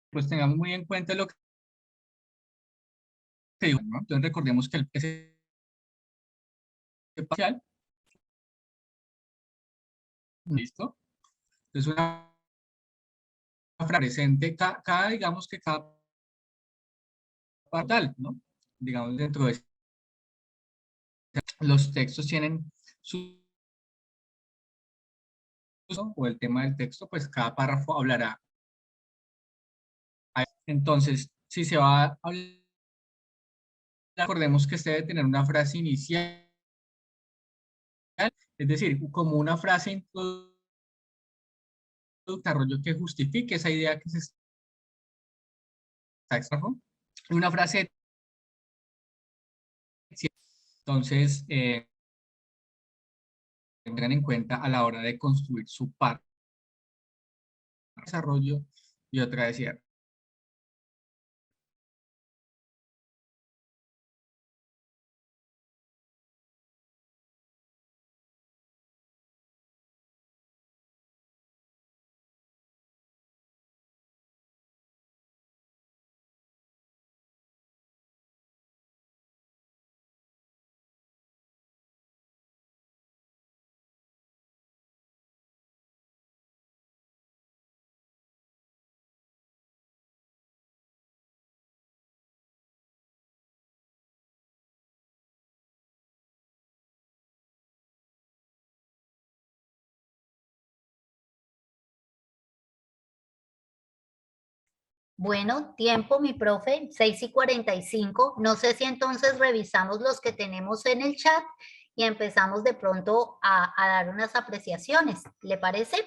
Pues tengamos muy en cuenta lo que digo, ¿no? Entonces recordemos que el ese parcial, ¿listo? Entonces una frase presente, digamos que cada partal, ¿no? Digamos dentro de los textos tienen su uso o el tema del texto, pues cada párrafo hablará. Entonces, si se va a hablar, recordemos que este debe tener una frase inicial, es decir, como una frase introductoria desarrollo que justifique esa idea que se está extrajo, y una frase. Entonces, tengan en cuenta a la hora de construir su parte de desarrollo y otra de cierre. Bueno, tiempo, mi profe, 6:45. No sé si entonces revisamos los que tenemos en el chat y empezamos de pronto a dar unas apreciaciones. ¿Le parece?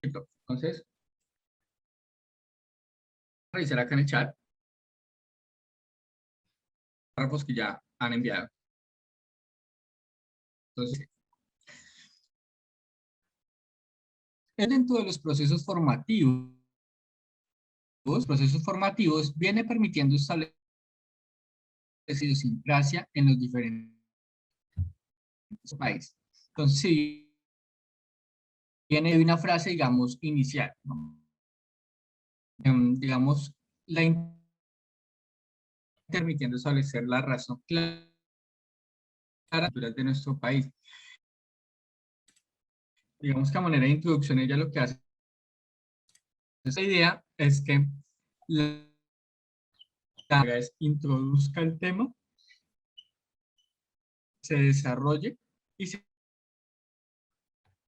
Entonces, revisar acá en el chat párrafos que ya han enviado. Entonces, dentro de los procesos formativos viene permitiendo establecer idiosincrasia en los diferentes países. Entonces, si viene de una frase, digamos, inicial, ¿no? Digamos, permitiendo establecer la razón clara de nuestro país. Digamos que a manera de introducción ella lo que hace, esa idea es que la es introduzca el tema, se desarrolle y se...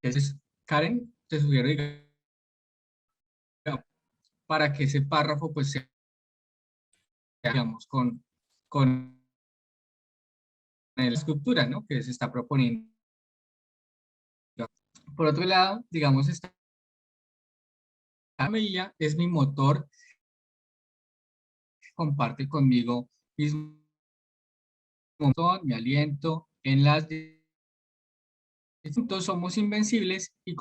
Entonces, Karen, te sugiero para que ese párrafo pues sea, digamos, con la estructura, ¿no? Que se está proponiendo. Por otro lado, digamos, esta familia es mi motor, comparte conmigo mi aliento en las distintos, somos invencibles y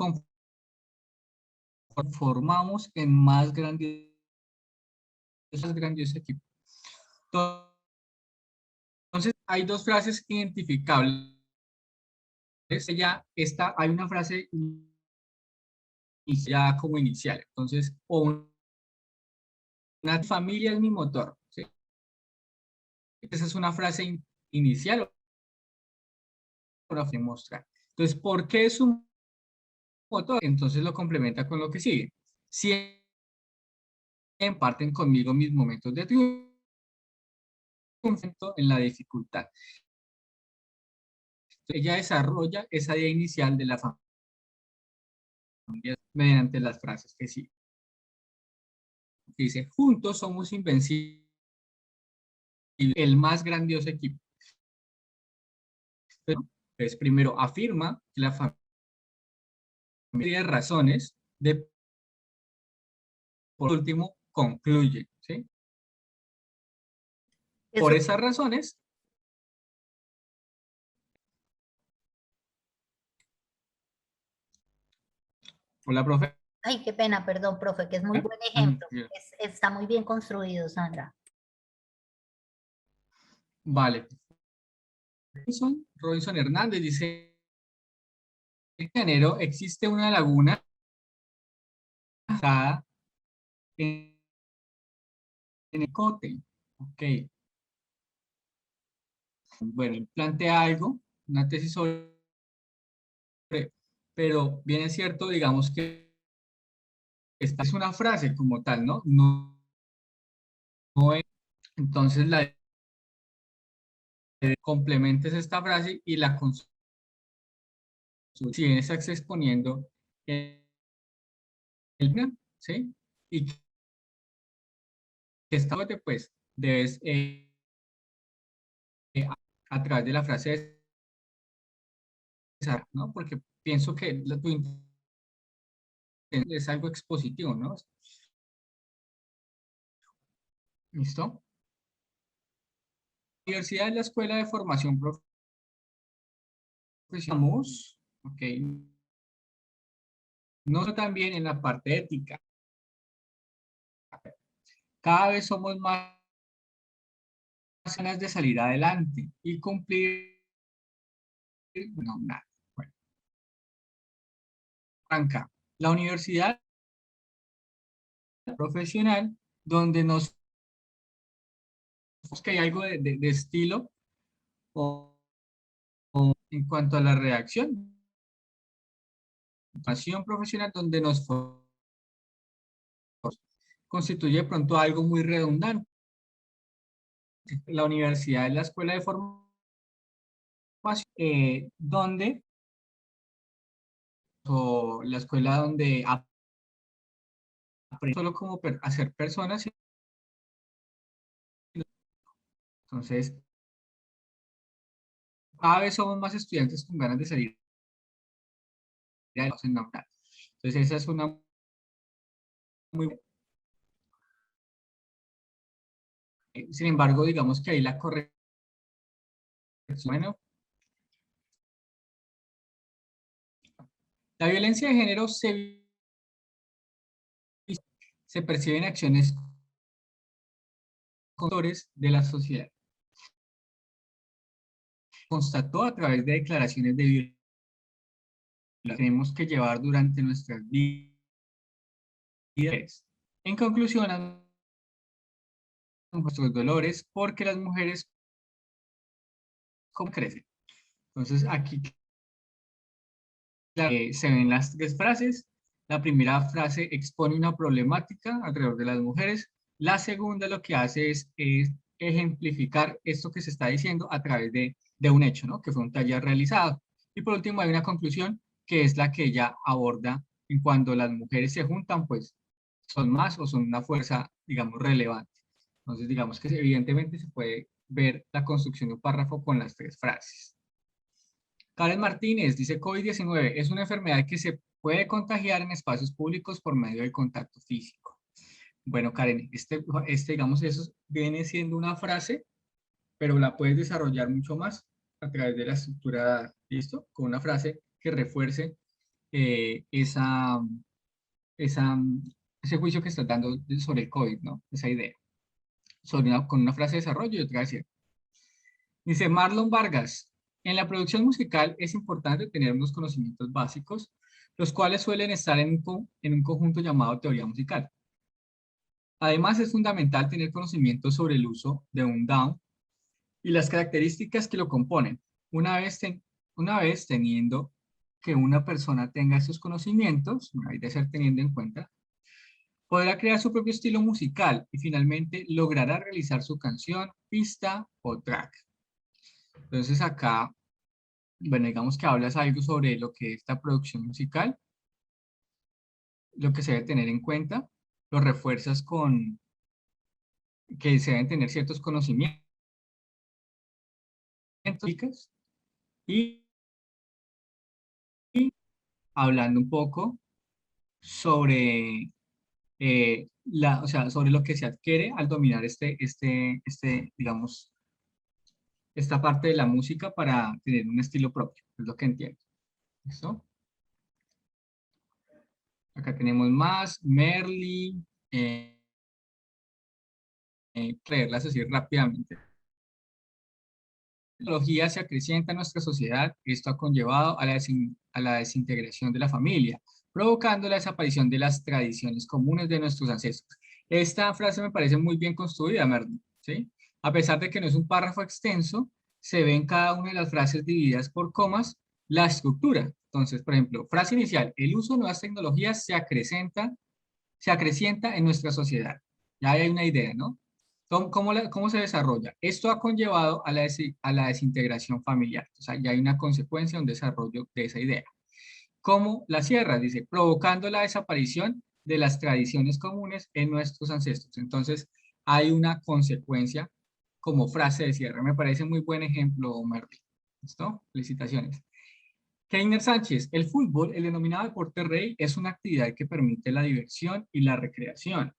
conformamos en más grandioso equipo. Entonces, hay dos frases identificables. Hay una frase ya como inicial. Entonces, una familia es mi motor, ¿sí? Esa es una frase inicial o una frase mostrar. Entonces, ¿por qué es un motor? Entonces lo complementa con lo que sigue. Si comparten conmigo mis momentos de triunfo en la dificultad. Ella desarrolla esa idea inicial de la familia mediante las frases que sigue. Dice, juntos somos invencibles, el más grandioso equipo. Entonces, primero afirma que la familia tiene razones, por último, concluye, ¿sí? Por Eso, esas razones, hola, profe. ay, qué pena, perdón, profe, que es muy buen ejemplo. Está muy bien construido, Sandra. Vale. Robinson Hernández dice, en enero existe una laguna en el cote. Ok. Bueno, él plantea algo, una tesis sobre, pero bien es cierto, digamos que esta es una frase como tal, ¿no? No es, entonces complementes esta frase y la construye. Si bien estás exponiendo ¿sí? Y que esta parte, pues, debes, a través de la frase, ¿no? Porque pienso que tu intención es algo expositivo, ¿no? ¿Listo? Universidad es la escuela de formación profesional, ok. No también en la parte ética. Cada vez somos más ganas de salir adelante y cumplir, no, nada. Bueno, arranca la universidad profesional donde nos que hay algo de estilo o en cuanto a la redacción, formación profesional donde nos constituye de pronto algo muy redundante. La universidad es la escuela de formación donde o la escuela donde aprende solo como hacer personas. Entonces, cada vez somos más estudiantes con ganas de salir de la normal. Entonces, esa es una muy... Sin embargo, digamos que ahí la corrección, bueno, la violencia de género se percibe en acciones conductores de la sociedad. Constató a través de declaraciones de violencia que tenemos que llevar durante nuestras vidas. En conclusión, nuestros dolores, porque las mujeres crecen. Entonces, aquí se ven las tres frases. La primera frase expone una problemática alrededor de las mujeres. La segunda lo que hace es ejemplificar esto que se está diciendo a través de un hecho, ¿no? Que fue un taller realizado. Y por último hay una conclusión que es la que ella aborda en cuando las mujeres se juntan, pues son más o son una fuerza, digamos, relevante. Entonces, digamos que evidentemente se puede ver la construcción de un párrafo con las tres frases. Karen Martínez dice, COVID-19 es una enfermedad que se puede contagiar en espacios públicos por medio del contacto físico. Bueno, Karen, digamos, eso viene siendo una frase, pero la puedes desarrollar mucho más a través de la estructura, ¿listo? Con una frase que refuerce ese juicio que estás dando sobre el COVID, ¿no? Esa idea. Con una frase de desarrollo y otra decir. Dice Marlon Vargas, en la producción musical es importante tener unos conocimientos básicos, los cuales suelen estar en un conjunto llamado teoría musical. Además, es fundamental tener conocimientos sobre el uso de un DAW y las características que lo componen. Una vez teniendo que una persona tenga estos conocimientos, hay de ser teniendo en cuenta, podrá crear su propio estilo musical y finalmente logrará realizar su canción, pista o track. Entonces acá, bueno, digamos que hablas algo sobre lo que es la producción musical, lo que se debe tener en cuenta, lo refuerzas con que se deben tener ciertos conocimientos y hablando un poco sobre, o sea, sobre lo que se adquiere al dominar digamos, esta parte de la música para tener un estilo propio, es lo que entiendo. ¿Listo? Acá tenemos más, Merly, leerlas así rápidamente. La tecnología se acrecienta en nuestra sociedad, esto ha conllevado a la desintegración de la familia, provocando la desaparición de las tradiciones comunes de nuestros ancestros. Esta frase me parece muy bien construida, Merly, ¿sí? A pesar de que no es un párrafo extenso, se ve en cada una de las frases divididas por comas la estructura. Entonces, por ejemplo, frase inicial, el uso de nuevas tecnologías se acrecienta en nuestra sociedad. Ya hay una idea, ¿no? ¿Cómo se desarrolla? Esto ha conllevado a la desintegración familiar. O sea, ya hay una consecuencia, un desarrollo de esa idea. ¿Cómo la cierra? Dice, provocando la desaparición de las tradiciones comunes en nuestros ancestros. Entonces, hay una consecuencia como frase de cierre. Me parece muy buen ejemplo, Merly. ¿Listo? Felicitaciones. Keiner Sánchez, el fútbol, el denominado deporte rey, es una actividad que permite la diversión y la recreación.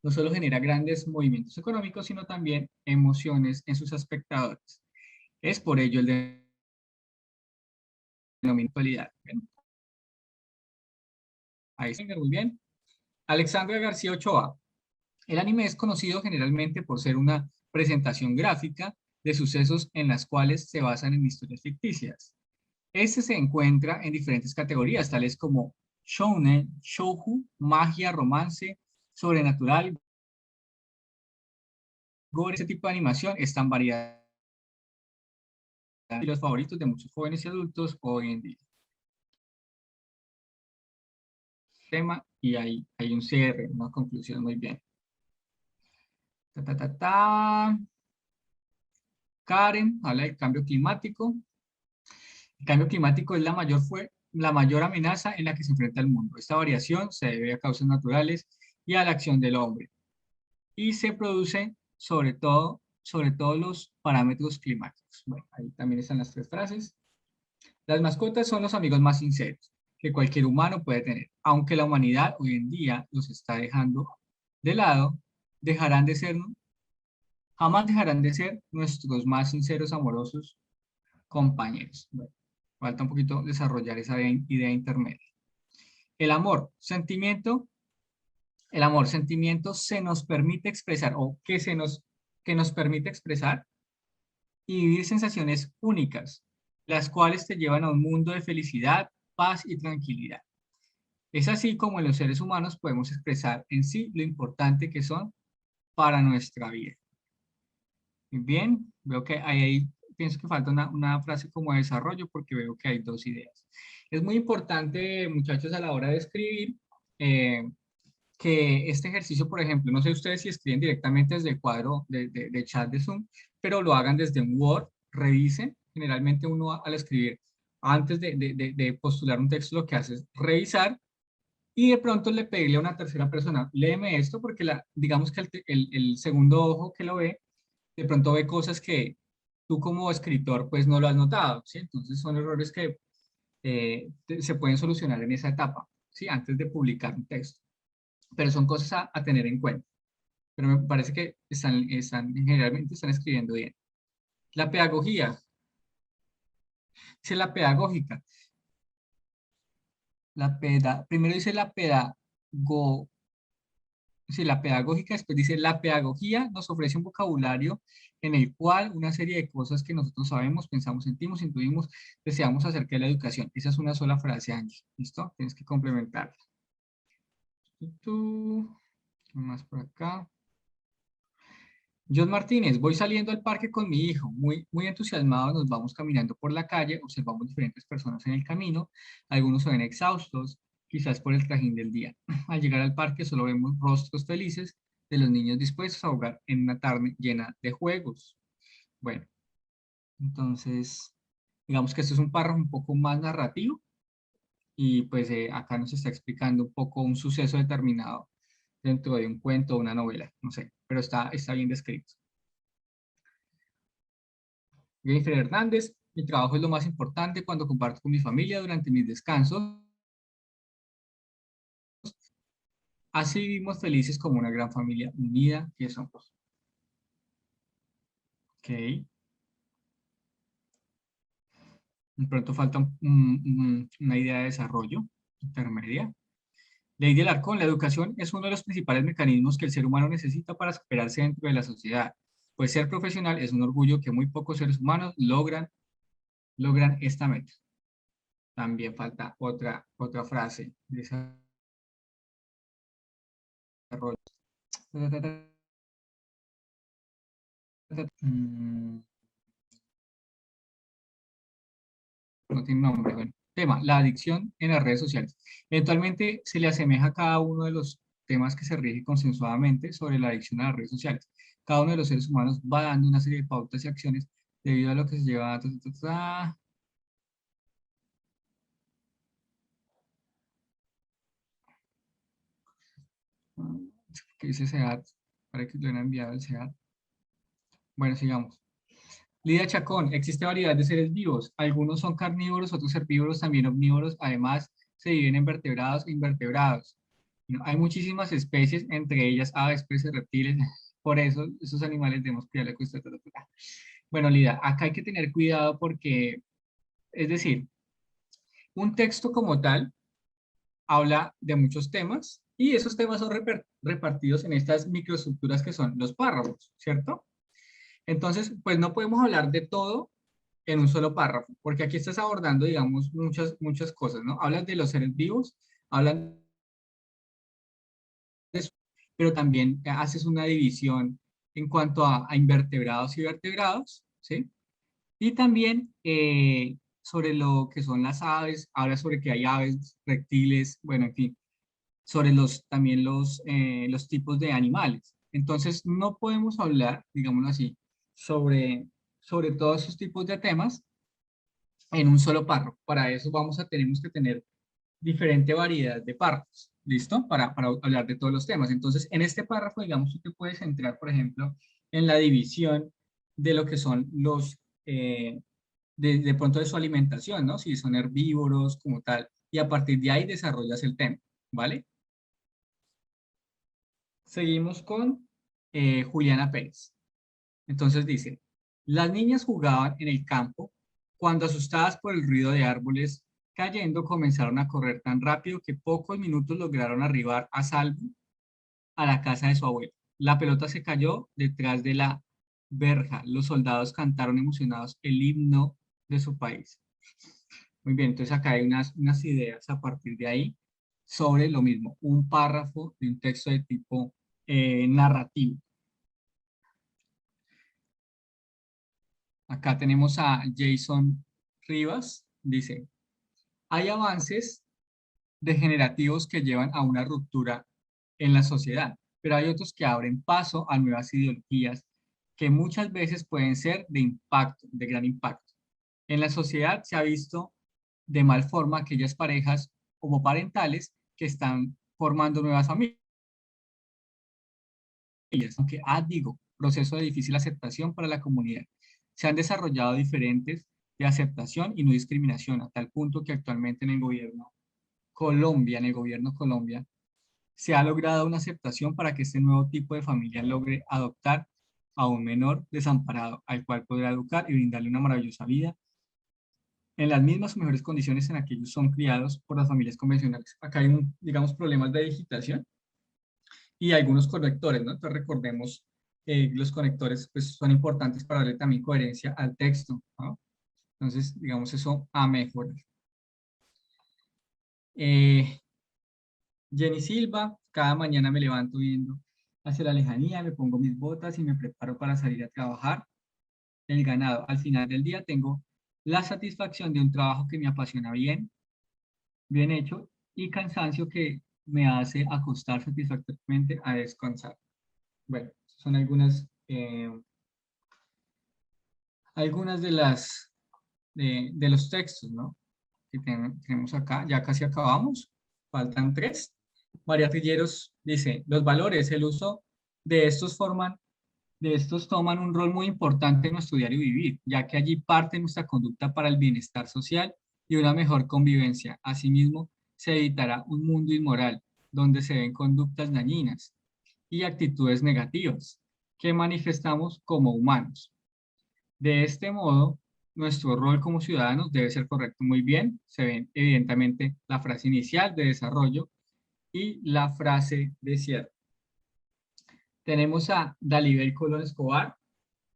No solo genera grandes movimientos económicos, sino también emociones en sus espectadores. Es por ello el denominado actualidad. Ahí está, muy bien. Alexandra García Ochoa. El anime es conocido generalmente por ser una presentación gráfica de sucesos en las cuales se basan en historias ficticias. Este se encuentra en diferentes categorías, tales como shounen, shouju, magia, romance, sobrenatural, gore. Este tipo de animación es tan variada y los favoritos de muchos jóvenes y adultos hoy en día. Tema y hay un cierre, una conclusión muy bien. Karen habla del cambio climático. El cambio climático es la mayor amenaza en la que se enfrenta el mundo. Esta variación se debe a causas naturales y a la acción del hombre. Y se produce sobre todo los parámetros climáticos. Bueno, ahí también están las tres frases. Las mascotas son los amigos más sinceros que cualquier humano puede tener. Aunque la humanidad hoy en día los está dejando de lado, jamás dejarán de ser nuestros más sinceros, amorosos compañeros. Bueno, falta un poquito desarrollar esa idea intermedia. El amor, sentimiento se nos permite expresar, o que nos permite expresar y vivir sensaciones únicas, las cuales te llevan a un mundo de felicidad, paz y tranquilidad. Es así como en los seres humanos podemos expresar en sí lo importante que son para nuestra vida. Bien, veo que ahí pienso que falta una frase como de desarrollo porque veo que hay dos ideas. Es muy importante, muchachos, a la hora de escribir, que este ejercicio, por ejemplo, no sé ustedes si escriben directamente desde el cuadro de chat de Zoom, pero lo hagan desde un Word, revisen. Generalmente uno al escribir, antes de postular un texto, lo que hace es revisar y de pronto le pedirle a una tercera persona, léeme esto, porque digamos que el segundo ojo que lo ve, de pronto ve cosas que tú como escritor pues no lo has notado, ¿sí? Entonces son errores que se pueden solucionar en esa etapa, ¿sí? Antes de publicar un texto. Pero son cosas a tener en cuenta. Pero me parece que generalmente están escribiendo bien. La pedagogía. Dice la pedagógica. Primero dice la pedagógica, después dice la pedagogía nos ofrece un vocabulario en el cual una serie de cosas que nosotros sabemos, pensamos, sentimos, intuimos, deseamos acerca de la educación. Esa es una sola frase, Angie. ¿Listo? Tienes que complementarla. ¿Qué más por acá? John Martínez, voy saliendo al parque con mi hijo, muy entusiasmado, nos vamos caminando por la calle, observamos diferentes personas en el camino, algunos se ven exhaustos, quizás por el trajín del día. Al llegar al parque solo vemos rostros felices de los niños dispuestos a jugar en una tarde llena de juegos. Bueno, entonces, digamos que este es un párrafo un poco más narrativo y pues acá nos está explicando un poco un suceso determinado dentro de un cuento o una novela, no sé, pero está bien descrito. Jennifer Hernández, mi trabajo es lo más importante cuando comparto con mi familia durante mis descansos. Así vivimos felices como una gran familia unida que somos. Ok. De pronto falta una idea de desarrollo intermedia. Ley del Arcón, la educación es uno de los principales mecanismos que el ser humano necesita para superarse dentro de la sociedad. Pues ser profesional es un orgullo que muy pocos seres humanos logran esta meta. También falta otra frase de desarrollo. No tiene nombre. Bueno, tema, la adicción en las redes sociales. Eventualmente se le asemeja a cada uno de los temas que se rige consensuadamente sobre la adicción a las redes sociales. Cada uno de los seres humanos va dando una serie de pautas y acciones debido a lo que se lleva a... ¿Qué dice SEAT? Para que lo hayan enviado el SEAT. Bueno, sigamos. Lidia Chacón, existe variedad de seres vivos. Algunos son carnívoros, otros herbívoros, también omnívoros. Además, se dividen en vertebrados e invertebrados. Hay muchísimas especies, entre ellas aves, peces, reptiles. Por eso, esos animales debemos cuidar la cuestión. Bueno, Lidia, acá hay que tener cuidado porque, es decir, un texto como tal habla de muchos temas y esos temas son repartidos en estas microestructuras que son los párrafos, ¿cierto? Entonces, pues no podemos hablar de todo en un solo párrafo, porque aquí estás abordando, digamos, muchas cosas, ¿no? Hablas de los seres vivos, hablan de eso, pero también haces una división en cuanto a invertebrados y vertebrados, ¿sí? Y también sobre lo que son las aves, habla sobre que hay aves, reptiles, bueno, en fin, sobre también los tipos de animales. Entonces, no podemos hablar, digámoslo así, sobre todos esos tipos de temas en un solo párrafo. Para eso tenemos que tener diferente variedad de párrafos, ¿listo? Para hablar de todos los temas. Entonces, en este párrafo, digamos, tú te puedes centrar, por ejemplo, en la división de lo que son de pronto de su alimentación, ¿no? Si son herbívoros como tal, y a partir de ahí desarrollas el tema, ¿vale? Seguimos con Juliana Pérez. Entonces dice, las niñas jugaban en el campo cuando asustadas por el ruido de árboles cayendo comenzaron a correr tan rápido que pocos minutos lograron arribar a salvo a la casa de su abuelo. La pelota se cayó detrás de la verja. Los soldados cantaron emocionados el himno de su país. Muy bien, entonces acá hay unas ideas a partir de ahí sobre lo mismo, un párrafo de un texto de tipo narrativo. Acá tenemos a Jason Rivas, dice, hay avances degenerativos que llevan a una ruptura en la sociedad, pero hay otros que abren paso a nuevas ideologías que muchas veces pueden ser de impacto, de gran impacto. En la sociedad se ha visto de mal forma aquellas parejas homoparentales que están formando nuevas familias, aunque, digo, proceso de difícil aceptación para la comunidad. Se han desarrollado diferentes de aceptación y no discriminación, a tal punto que actualmente en el gobierno Colombia, se ha logrado una aceptación para que este nuevo tipo de familia logre adoptar a un menor desamparado, al cual podrá educar y brindarle una maravillosa vida en las mismas o mejores condiciones en las que ellos son criados por las familias convencionales. Acá hay, digamos, problemas de digitación y algunos conectores, ¿no? Entonces recordemos, los conectores pues, son importantes para darle también coherencia al texto, ¿no? Entonces, digamos, eso a mejorar. Jenny Silva, cada mañana me levanto viendo Hacia la lejanía me pongo mis botas y me preparo para salir a trabajar. El ganado. Al final del día tengo la satisfacción de un trabajo que me apasiona bien hecho, y cansancio que me hace acostar satisfactoriamente a descansar. Bueno, son algunas de los textos, ¿no? Que tenemos acá. Ya casi acabamos. Faltan 3. María Trilleros dice, los valores, el uso de estos toman un rol muy importante en nuestro diario vivir, ya que allí parte nuestra conducta para el bienestar social y una mejor convivencia. Asimismo, se evitará un mundo inmoral, donde se ven conductas dañinas y actitudes negativas que manifestamos como humanos. De este modo, nuestro rol como ciudadanos debe ser correcto. Muy bien, se ven evidentemente la frase inicial de desarrollo y la frase de cierre. Tenemos a Dalibel Colón Escobar,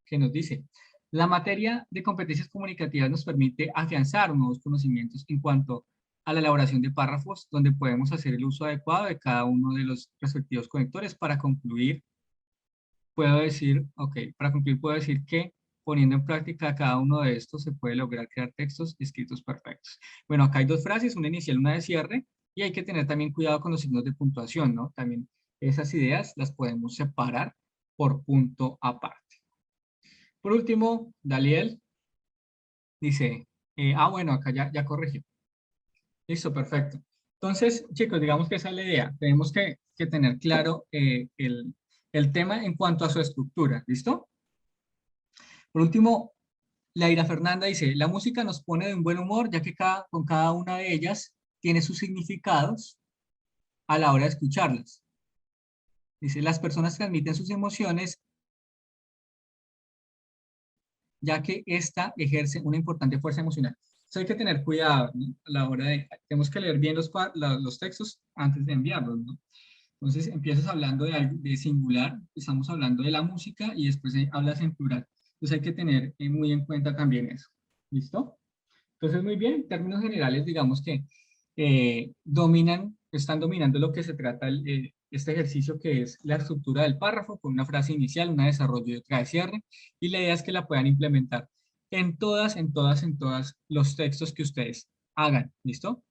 que nos dice, la materia de competencias comunicativas nos permite afianzar nuevos conocimientos en cuanto a la elaboración de párrafos, donde podemos hacer el uso adecuado de cada uno de los respectivos conectores. Para concluir, puedo decir que poniendo en práctica cada uno de estos se puede lograr crear textos escritos perfectos. Bueno, acá hay 2 frases, una inicial y una de cierre, y hay que tener también cuidado con los signos de puntuación, ¿no? También esas ideas las podemos separar por punto aparte. Por último, Daliel dice, bueno, acá ya corrigió. Listo, perfecto. Entonces, chicos, digamos que esa es la idea. Tenemos que tener claro el tema en cuanto a su estructura, ¿listo? Por último, Laira Fernanda dice, la música nos pone de un buen humor, ya que con cada una de ellas tiene sus significados a la hora de escucharlas. Dice, las personas transmiten sus emociones, ya que esta ejerce una importante fuerza emocional. Entonces hay que tener cuidado, ¿no? A la hora tenemos que leer bien los textos antes de enviarlos, ¿no? Entonces empiezas hablando de singular, estamos hablando de la música y después hablas en plural. Entonces hay que tener muy en cuenta también eso. ¿Listo? Entonces muy bien, en términos generales digamos que están dominando lo que se trata este ejercicio, que es la estructura del párrafo con una frase inicial, una de desarrollo y otra de cierre, y la idea es que la puedan implementar en todas los textos que ustedes hagan. ¿Listo?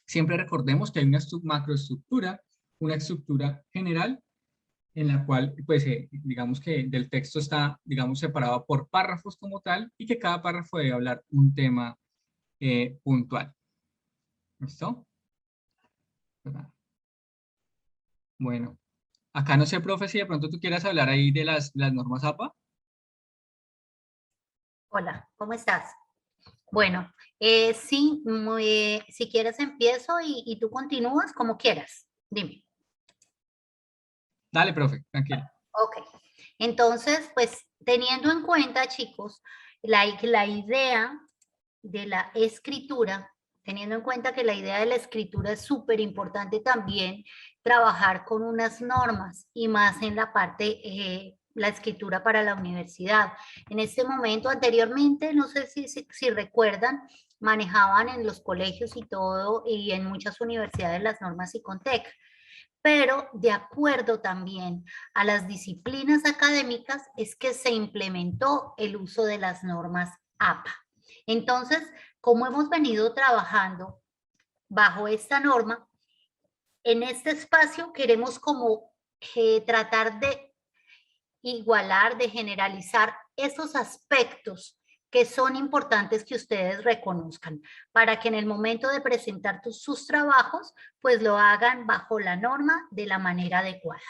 Siempre recordemos que hay una macroestructura, una estructura general en la cual, pues, digamos que del texto está, digamos, separado por párrafos como tal, y que cada párrafo debe hablar un tema puntual. ¿Listo? Bueno, acá no sé, profe, si de pronto tú quieras hablar ahí de las normas APA. Hola, ¿cómo estás? Bueno, sí, si quieres empiezo y tú continúas como quieras. Dime. Dale, profe, tranquilo. Ok, entonces, pues teniendo en cuenta, chicos, la idea de la escritura, teniendo en cuenta que la idea de la escritura es súper importante también trabajar con unas normas y más en la parte, la escritura para la universidad. En este momento, anteriormente, no sé si recuerdan, manejaban en los colegios y todo y en muchas universidades las normas ICONTEC, pero de acuerdo también a las disciplinas académicas es que se implementó el uso de las normas APA. Entonces, como hemos venido trabajando bajo esta norma, en este espacio queremos como tratar de igualar, de generalizar esos aspectos que son importantes que ustedes reconozcan, para que en el momento de presentar sus trabajos, pues lo hagan bajo la norma de la manera adecuada.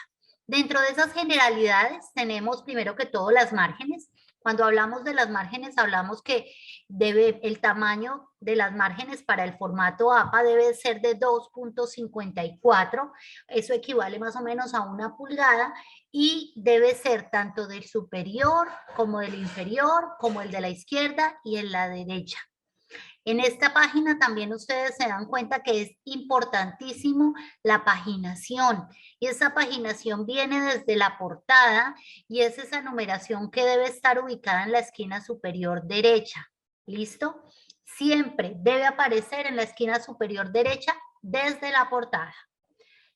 Dentro de esas generalidades tenemos primero que todo las márgenes. Cuando hablamos de las márgenes, hablamos que el tamaño de las márgenes para el formato APA debe ser de 2.54, eso equivale más o menos a 1 pulgada, y debe ser tanto del superior como del inferior, como el de la izquierda y en la derecha. En esta página también ustedes se dan cuenta que es importantísimo la paginación, y esa paginación viene desde la portada y es esa numeración que debe estar ubicada en la esquina superior derecha. ¿Listo? Siempre debe aparecer en la esquina superior derecha desde la portada.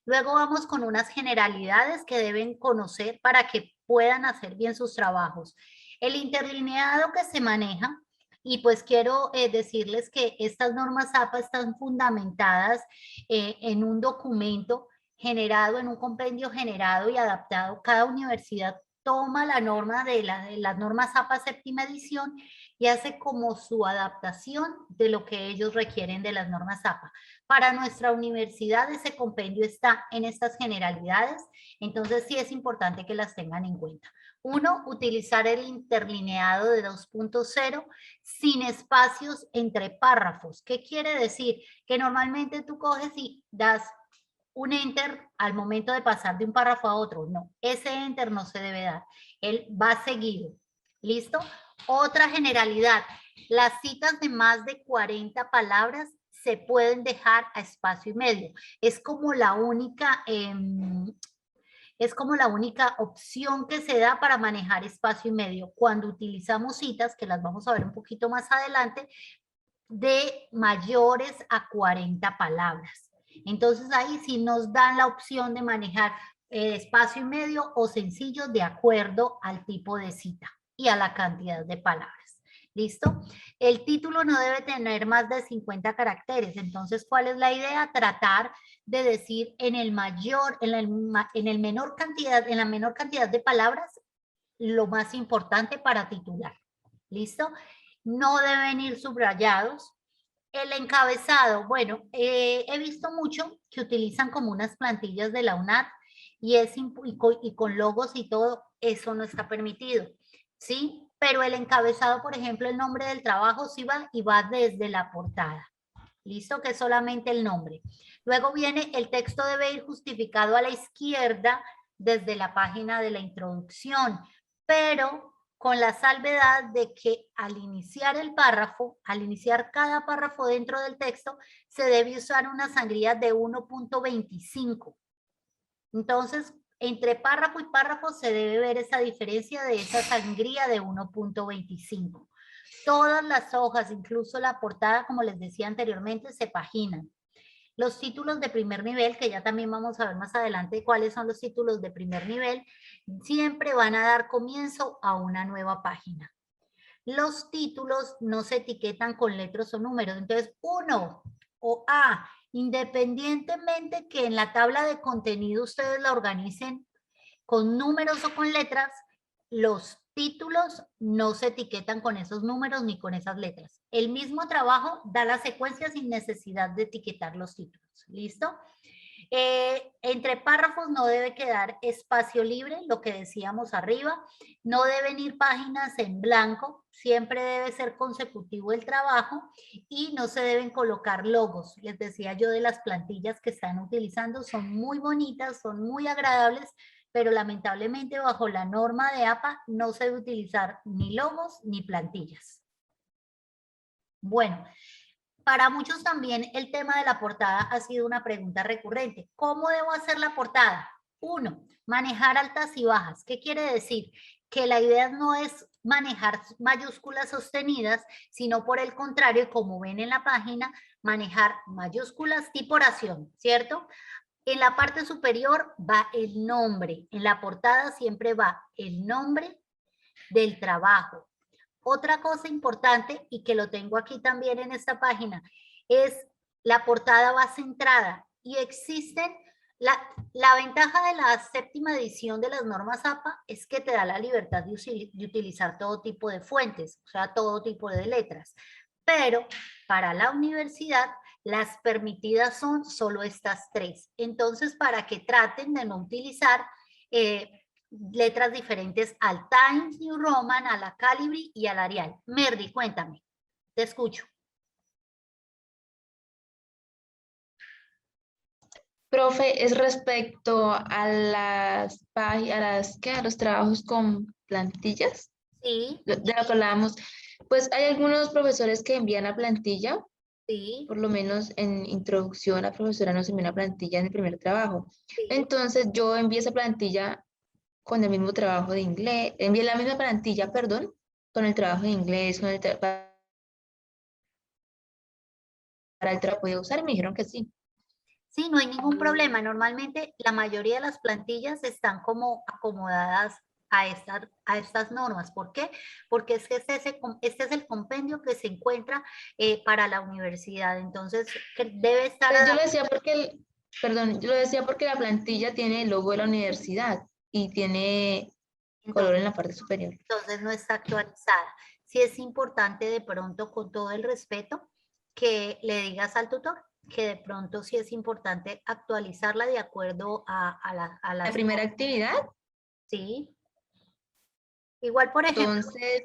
Luego vamos con unas generalidades que deben conocer para que puedan hacer bien sus trabajos. El interlineado que se maneja, y pues quiero decirles que estas normas APA están fundamentadas en un documento generado, en un compendio generado y adaptado. Cada universidad toma la norma de las normas APA séptima edición y hace como su adaptación de lo que ellos requieren de las normas APA. Para nuestra universidad ese compendio está en estas generalidades, entonces sí es importante que las tengan en cuenta. Uno, utilizar el interlineado de 2.0 sin espacios entre párrafos. ¿Qué quiere decir? Que normalmente tú coges y das un enter al momento de pasar de un párrafo a otro. No, ese enter no se debe dar. Él va seguido. ¿Listo? Otra generalidad. Las citas de más de 40 palabras se pueden dejar a espacio y medio. Es como la única opción que se da para manejar espacio y medio. Cuando utilizamos citas, que las vamos a ver un poquito más adelante, de mayores a 40 palabras. Entonces ahí sí nos dan la opción de manejar espacio y medio o sencillo de acuerdo al tipo de cita y a la cantidad de palabras. ¿Listo? El título no debe tener más de 50 caracteres. Entonces, ¿cuál es la idea? Tratar de decir en la menor cantidad de palabras lo más importante para titular. ¿Listo? No deben ir subrayados. El encabezado, bueno, he visto mucho que utilizan como unas plantillas de la UNAD y con logos y todo, eso no está permitido, ¿sí? Pero el encabezado, por ejemplo, el nombre del trabajo sí va y va desde la portada. ¿Listo? Que es solamente el nombre. Luego viene el texto debe ir justificado a la izquierda desde la página de la introducción, pero con la salvedad de que al iniciar el párrafo, al iniciar cada párrafo dentro del texto, se debe usar una sangría de 1.25. Entonces, entre párrafo y párrafo se debe ver esa diferencia de esa sangría de 1.25. Todas las hojas, incluso la portada, como les decía anteriormente, se paginan. Los títulos de primer nivel, que ya también vamos a ver más adelante cuáles son los títulos de primer nivel, siempre van a dar comienzo a una nueva página. Los títulos no se etiquetan con letras o números, entonces 1 o A, independientemente que en la tabla de contenido ustedes la organicen con números o con letras, los títulos no se etiquetan con esos números ni con esas letras. El mismo trabajo da la secuencia sin necesidad de etiquetar los títulos. ¿Listo? Entre párrafos no debe quedar espacio libre, lo que decíamos arriba. No deben ir páginas en blanco. Siempre debe ser consecutivo el trabajo y no se deben colocar logos. Les decía yo de las plantillas que están utilizando. Son muy bonitas, son muy agradables, pero lamentablemente bajo la norma de APA no se debe utilizar ni logos ni plantillas. Bueno, para muchos también el tema de la portada ha sido una pregunta recurrente. ¿Cómo debo hacer la portada? 1, manejar altas y bajas. ¿Qué quiere decir? Que la idea no es manejar mayúsculas sostenidas, sino por el contrario, como ven en la página, manejar mayúsculas tipo oración, ¿cierto? En la parte superior va el nombre. En la portada siempre va el nombre del trabajo. Otra cosa importante, y que lo tengo aquí también en esta página, es la portada va centrada. Y existen, la ventaja de la séptima edición de las normas APA es que te da la libertad de utilizar todo tipo de fuentes, o sea, todo tipo de letras. Pero para la universidad, las permitidas son solo estas 3. Entonces, para que traten de no utilizar letras diferentes al Times New Roman, a la Calibri y al Arial. Merdi, cuéntame, te escucho. Profe, es respecto a los trabajos con plantillas, Sí, de lo que hablábamos. Pues hay algunos profesores que envían la plantilla, sí, por lo menos en introducción la profesora nos envía una plantilla en el primer trabajo. sí. Entonces yo envié esa plantilla con el mismo trabajo de inglés, envié la misma plantilla, perdón, con el trabajo de inglés, para el trabajo de usar y me dijeron que sí. Sí, no hay ningún problema. Normalmente la mayoría de las plantillas están como acomodadas a estas normas. ¿Por qué? Porque es que este es el compendio que se encuentra para la universidad. Entonces, que debe estar... Pues yo lo decía porque, perdón, yo lo decía porque la plantilla tiene el logo de la universidad y tiene color en la parte superior. Entonces no está actualizada. Sí es importante de pronto, con todo el respeto, que le digas al tutor que de pronto sí es importante actualizarla de acuerdo a La las... primera actividad, Sí. Igual, por ejemplo, entonces,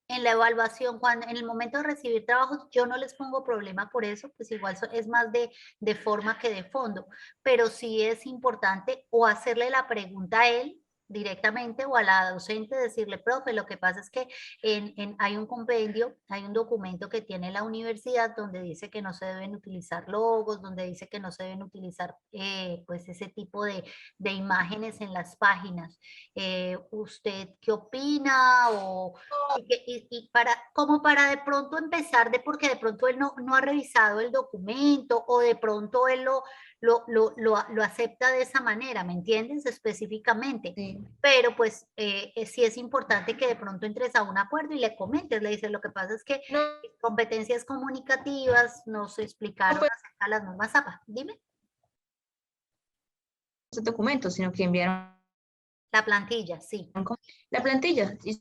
en la evaluación, cuando en el momento de recibir trabajos, yo no les pongo problema por eso, pues igual es más de forma que de fondo, pero sí es importante o hacerle la pregunta a él directamente o a la docente, decirle, profe, lo que pasa es que hay un compendio, hay un documento que tiene la universidad donde dice que no se deben utilizar logos, donde dice que no se deben utilizar pues ese tipo de imágenes en las páginas. ¿Usted qué opina? Y como para de pronto empezar, porque de pronto él no ha revisado el documento o de pronto él lo acepta de esa manera, ¿me entiendes? Específicamente. sí. Pero pues sí es importante que de pronto entres a un acuerdo y le comentes, le dices, lo que pasa es que No, competencias comunicativas nos explicaron pues, acerca de las normas APA. Dime. esos documentos, sino que enviaron La plantilla, sí. la plantilla. Y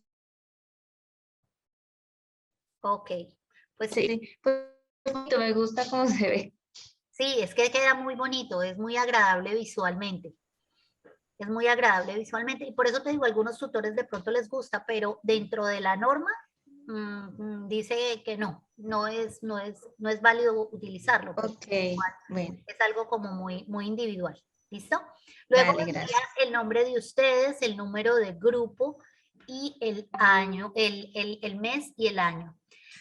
Ok. Pues sí, sí, pues me gusta cómo se ve. sí, es que queda muy bonito, es muy agradable visualmente. Es muy agradable visualmente y por eso te digo, a algunos tutores de pronto les gusta, pero dentro de la norma dice que no es válido utilizarlo. Ok, bueno, Es algo como muy individual. ¿Listo? Luego dale, vendría gracias. el nombre de ustedes, el número de grupo y el año, el mes y el año.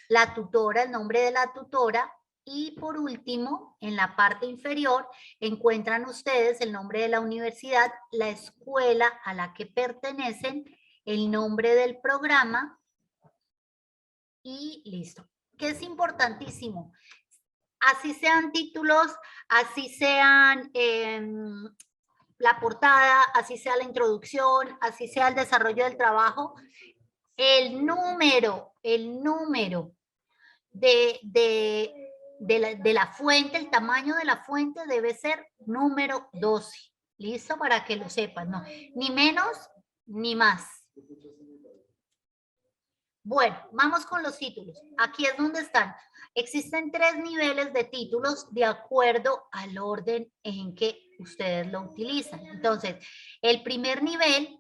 La tutora, el nombre de la tutora. Y por último, en la parte inferior, encuentran ustedes el nombre de la universidad, la escuela a la que pertenecen, el nombre del programa y listo. Que es importantísimo. Así sean títulos, así sean la portada, así sea la introducción, así sea el desarrollo del trabajo, el número de la fuente, el tamaño de la fuente debe ser número 12. ¿Listo? Para que lo sepan, ¿no? Ni menos ni más. Bueno, vamos con los títulos. Aquí es donde están. Existen 3 niveles de títulos de acuerdo al orden en que ustedes lo utilizan. Entonces, el primer nivel,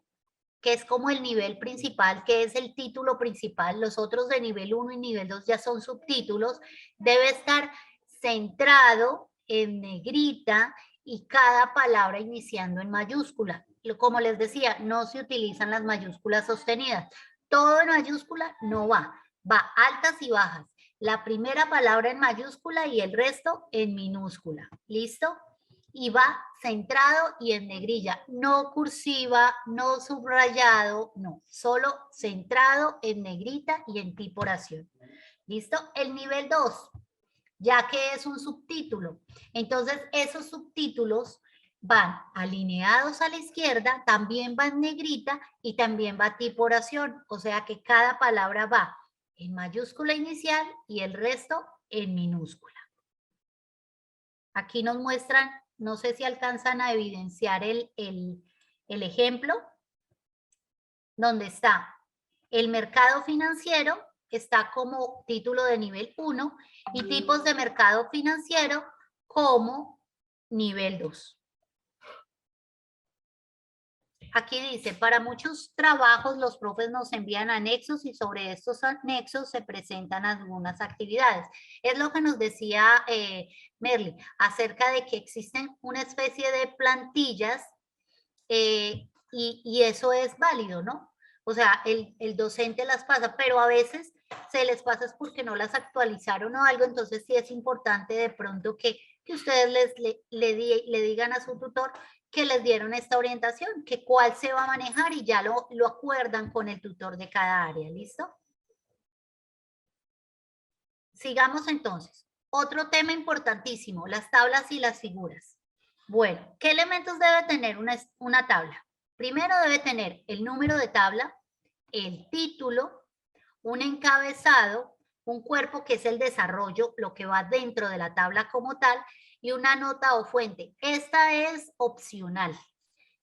que es como el nivel principal, que es el título principal, los otros de nivel 1 y nivel 2 ya son subtítulos, debe estar centrado en negrita y cada palabra iniciando en mayúscula. Como les decía, no se utilizan las mayúsculas sostenidas. Todo en mayúscula no va, va altas y bajas. La primera palabra en mayúscula y el resto en minúscula. ¿Listo? Y va centrado y en negrilla, no cursiva, no subrayado, no, solo centrado en negrita y en tipo oración. ¿Listo? El nivel 2, ya que es un subtítulo. Entonces, esos subtítulos van alineados a la izquierda, también va en negrita y también va tipo oración. O sea que cada palabra va en mayúscula inicial y el resto en minúscula. Aquí nos muestran, no sé si alcanzan a evidenciar el ejemplo, donde está el mercado financiero, está como título de nivel 1 y tipos de mercado financiero como nivel 2. Aquí dice, para muchos trabajos los profes nos envían anexos y sobre estos anexos se presentan algunas actividades. Es lo que nos decía Merly, acerca de que existen una especie de plantillas y eso es válido, ¿no? O sea, el docente las pasa, pero a veces se les pasa es porque no las actualizaron o algo, entonces sí es importante de pronto que ustedes le digan a su tutor que les dieron esta orientación, que cuál se va a manejar y ya lo acuerdan con el tutor de cada área, ¿listo? Sigamos entonces. Otro tema importantísimo, las tablas y las figuras. Bueno, ¿qué elementos debe tener una tabla? Primero debe tener el número de tabla, el título, un encabezado, un cuerpo que es el desarrollo, lo que va dentro de la tabla como tal, y una nota o fuente. Esta es opcional.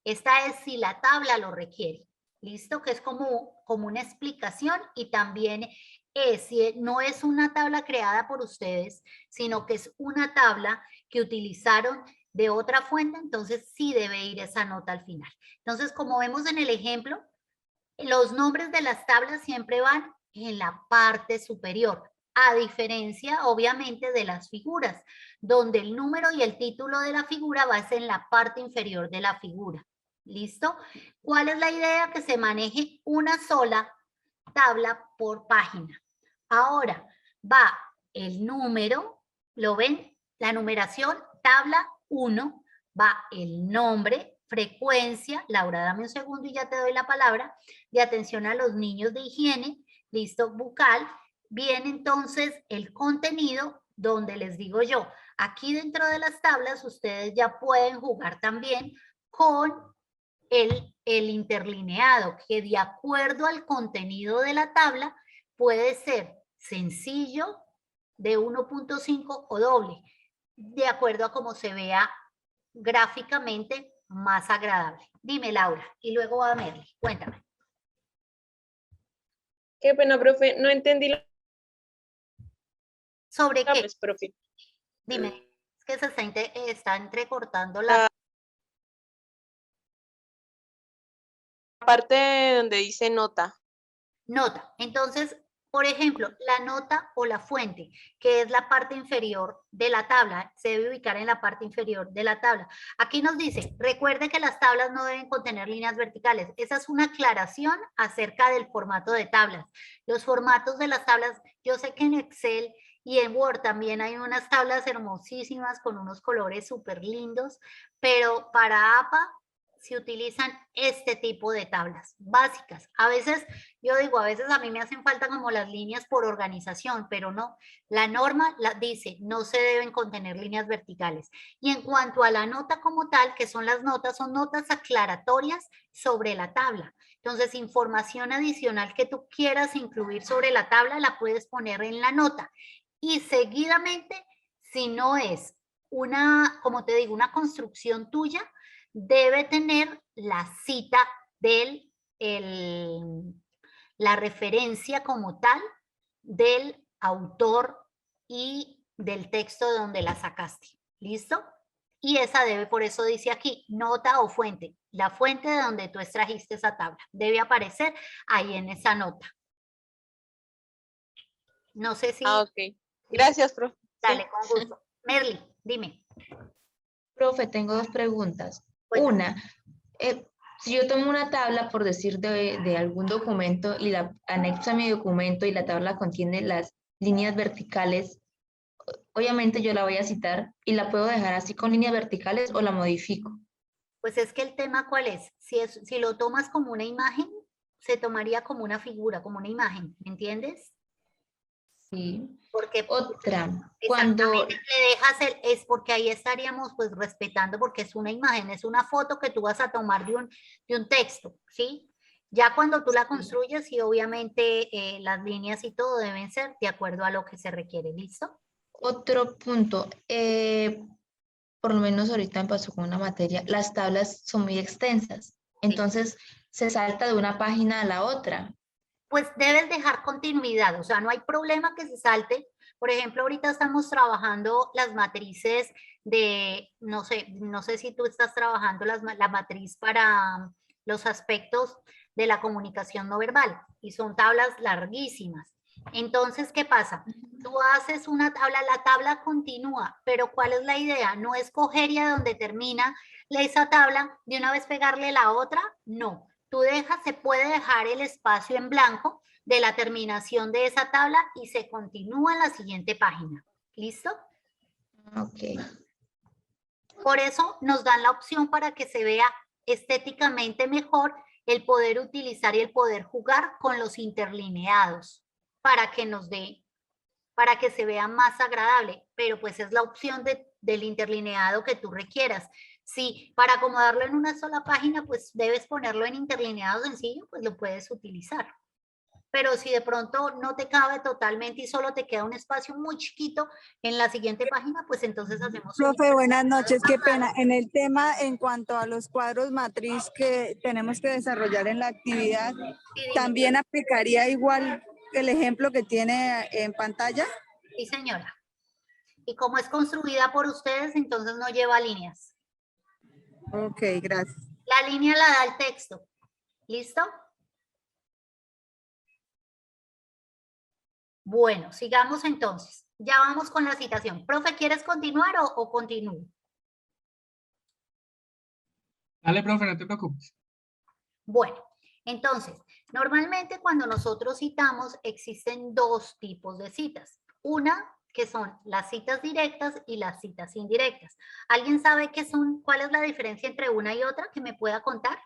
Esta es si la tabla lo requiere. ¿Listo? Que es como una explicación y también si no es una tabla creada por ustedes, sino que es una tabla que utilizaron de otra fuente, entonces sí debe ir esa nota al final. Entonces, como vemos en el ejemplo, los nombres de las tablas siempre van en la parte superior, a diferencia, obviamente, de las figuras, donde el número y el título de la figura va a ser en la parte inferior de la figura. ¿Listo? ¿Cuál es la idea? Que se maneje una sola tabla por página. Ahora, va el número, ¿lo ven? La numeración, tabla 1, va el nombre, frecuencia, Laura, dame un segundo y ya te doy la palabra, de atención a los niños de higiene, listo, bucal, viene entonces el contenido donde les digo yo, aquí dentro de las tablas ustedes ya pueden jugar también con el interlineado, que de acuerdo al contenido de la tabla puede ser sencillo, de 1.5 o doble, de acuerdo a cómo se vea gráficamente más agradable. Dime, Laura, y luego va a Merly, cuéntame. Qué pena, profe, no entendí la ¿Sobre qué? pues, profe. Dime, es que se está entrecortando la parte donde dice nota. nota. Entonces, por ejemplo, la nota o la fuente, que es la parte inferior de la tabla, se debe ubicar en la parte inferior de la tabla. Aquí nos dice, recuerde que las tablas no deben contener líneas verticales. Esa es una aclaración acerca del formato de tablas. Los formatos de las tablas, yo sé que en Excel y en Word también hay unas tablas hermosísimas con unos colores súper lindos, pero para APA se utilizan este tipo de tablas básicas. A veces, yo digo, a veces a mí me hacen falta como las líneas por organización, pero no. La norma dice, no se deben contener líneas verticales. Y en cuanto a la nota como tal, que son las notas, son notas aclaratorias sobre la tabla. Entonces, información adicional que tú quieras incluir sobre la tabla, la puedes poner en la nota. Y seguidamente, si no es una, como te digo, una construcción tuya, debe tener la cita del, la referencia como tal del autor y del texto de donde la sacaste. ¿Listo? Y esa debe, por eso dice aquí, nota o fuente. La fuente de donde tú extrajiste esa tabla. Debe aparecer ahí en esa nota. No sé si... Ah, ok. Gracias, profe. Dale, Sí. con gusto. Merly, dime. Profe, tengo dos preguntas. Cuéntame. Una, si yo tomo una tabla, por decir, de algún documento y la anexo a mi documento y la tabla contiene las líneas verticales, obviamente yo la voy a citar y la puedo dejar así con líneas verticales o la modifico. Pues es que el tema, ¿cuál es? Si lo tomas como una imagen, se tomaría como una figura, como una imagen, ¿me entiendes? Sí. Porque Otra, cuando... le dejas es porque ahí estaríamos pues respetando, porque es una imagen, es una foto que tú vas a tomar de un texto, ¿sí? Ya cuando tú la construyes y obviamente las líneas y todo deben ser de acuerdo a lo que se requiere, ¿listo? Otro punto, por lo menos ahorita me pasó con una materia, las tablas son muy extensas, entonces se salta de una página a la otra. Pues debes dejar continuidad, o sea, no hay problema que se salte. Por ejemplo, ahorita estamos trabajando las matrices de, no sé si tú estás trabajando la matriz para los aspectos de la comunicación no verbal y son tablas larguísimas. Entonces, ¿qué pasa? Tú haces una tabla, la tabla continúa, pero ¿cuál es la idea? No es coger y a donde termina esa tabla de una vez pegarle la otra, no. Tú se puede dejar el espacio en blanco de la terminación de esa tabla y se continúa en la siguiente página. ¿Listo? Ok. Por eso nos dan la opción para que se vea estéticamente mejor el poder utilizar y el poder jugar con los interlineados para que nos dé para que se vea más agradable, pero pues es la opción del interlineado que tú requieras. Si para acomodarlo en una sola página, pues debes ponerlo en interlineado sencillo, pues lo puedes utilizar. Pero si de pronto no te cabe totalmente y solo te queda un espacio muy chiquito en la siguiente página, pues entonces hacemos... Profe, buenas noches, qué pena. En el tema, en cuanto a los cuadros matriz que tenemos que desarrollar en la actividad, ¿también aplicaría igual el ejemplo que tiene en pantalla? Sí, señora. Y como es construida por ustedes, entonces no lleva líneas. Ok, gracias. La línea la da el texto. ¿Listo? Bueno, sigamos entonces. Ya vamos con la citación. Profe, ¿quieres continuar o continúo? Dale, profe, no te preocupes. Bueno, entonces, normalmente cuando nosotros citamos existen dos tipos de citas. Una que son las citas directas y las citas indirectas. ¿Alguien sabe qué son? ¿Cuál es la diferencia entre una y otra que me pueda contar?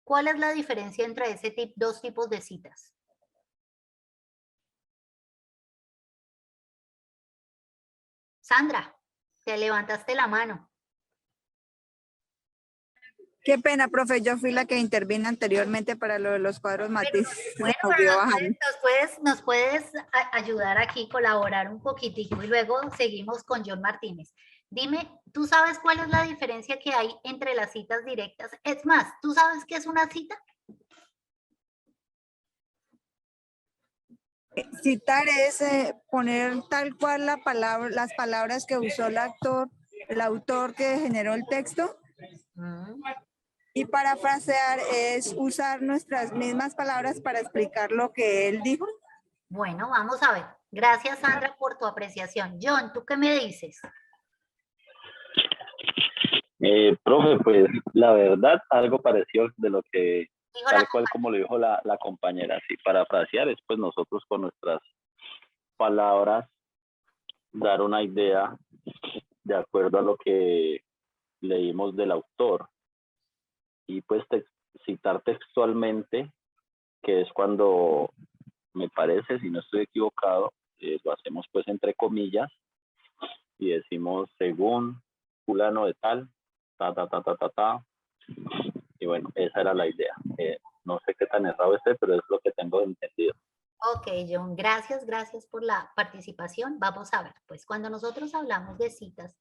¿Cuál es la diferencia entre ese dos tipos de citas? Sandra, te levantaste la mano. Qué pena, profe, yo fui la que intervino anteriormente para lo de los cuadros matiz. Bueno, pero nos puedes ayudar aquí, colaborar un poquitico y luego seguimos con John Martínez. Dime, ¿tú sabes cuál es la diferencia que hay entre las citas directas? Es más, ¿tú sabes qué es una cita? Citar es poner tal cual la palabra, las palabras que usó el autor que generó el texto. Y parafrasear es usar nuestras mismas palabras para explicar lo que él dijo. Bueno, vamos a ver. Gracias, Sandra, por tu apreciación. John, ¿tú qué me dices? Profe, pues la verdad, algo parecido de lo que, tal cual como lo dijo la compañera, sí, parafrasear es pues nosotros con nuestras palabras dar una idea de acuerdo a lo que leímos del autor y pues citar textualmente, que es cuando me parece, si no estoy equivocado, lo hacemos pues entre comillas y decimos según fulano de tal, y bueno, esa era la idea. No sé qué tan errado esté, pero es lo que tengo entendido. Ok, John, gracias por la participación. Vamos a ver, pues cuando nosotros hablamos de citas,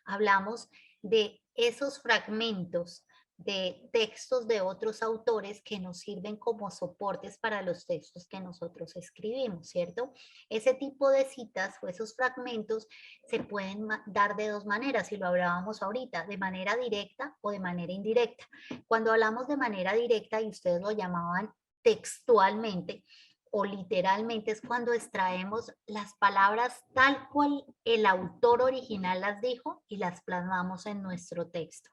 hablamos de esos fragmentos de textos de otros autores que nos sirven como soportes para los textos que nosotros escribimos, ¿cierto? Ese tipo de citas o esos fragmentos se pueden dar de dos maneras, y lo hablábamos ahorita, de manera directa o de manera indirecta. Cuando hablamos de manera directa, y ustedes lo llamaban textualmente, o literalmente, es cuando extraemos las palabras tal cual el autor original las dijo y las plasmamos en nuestro texto.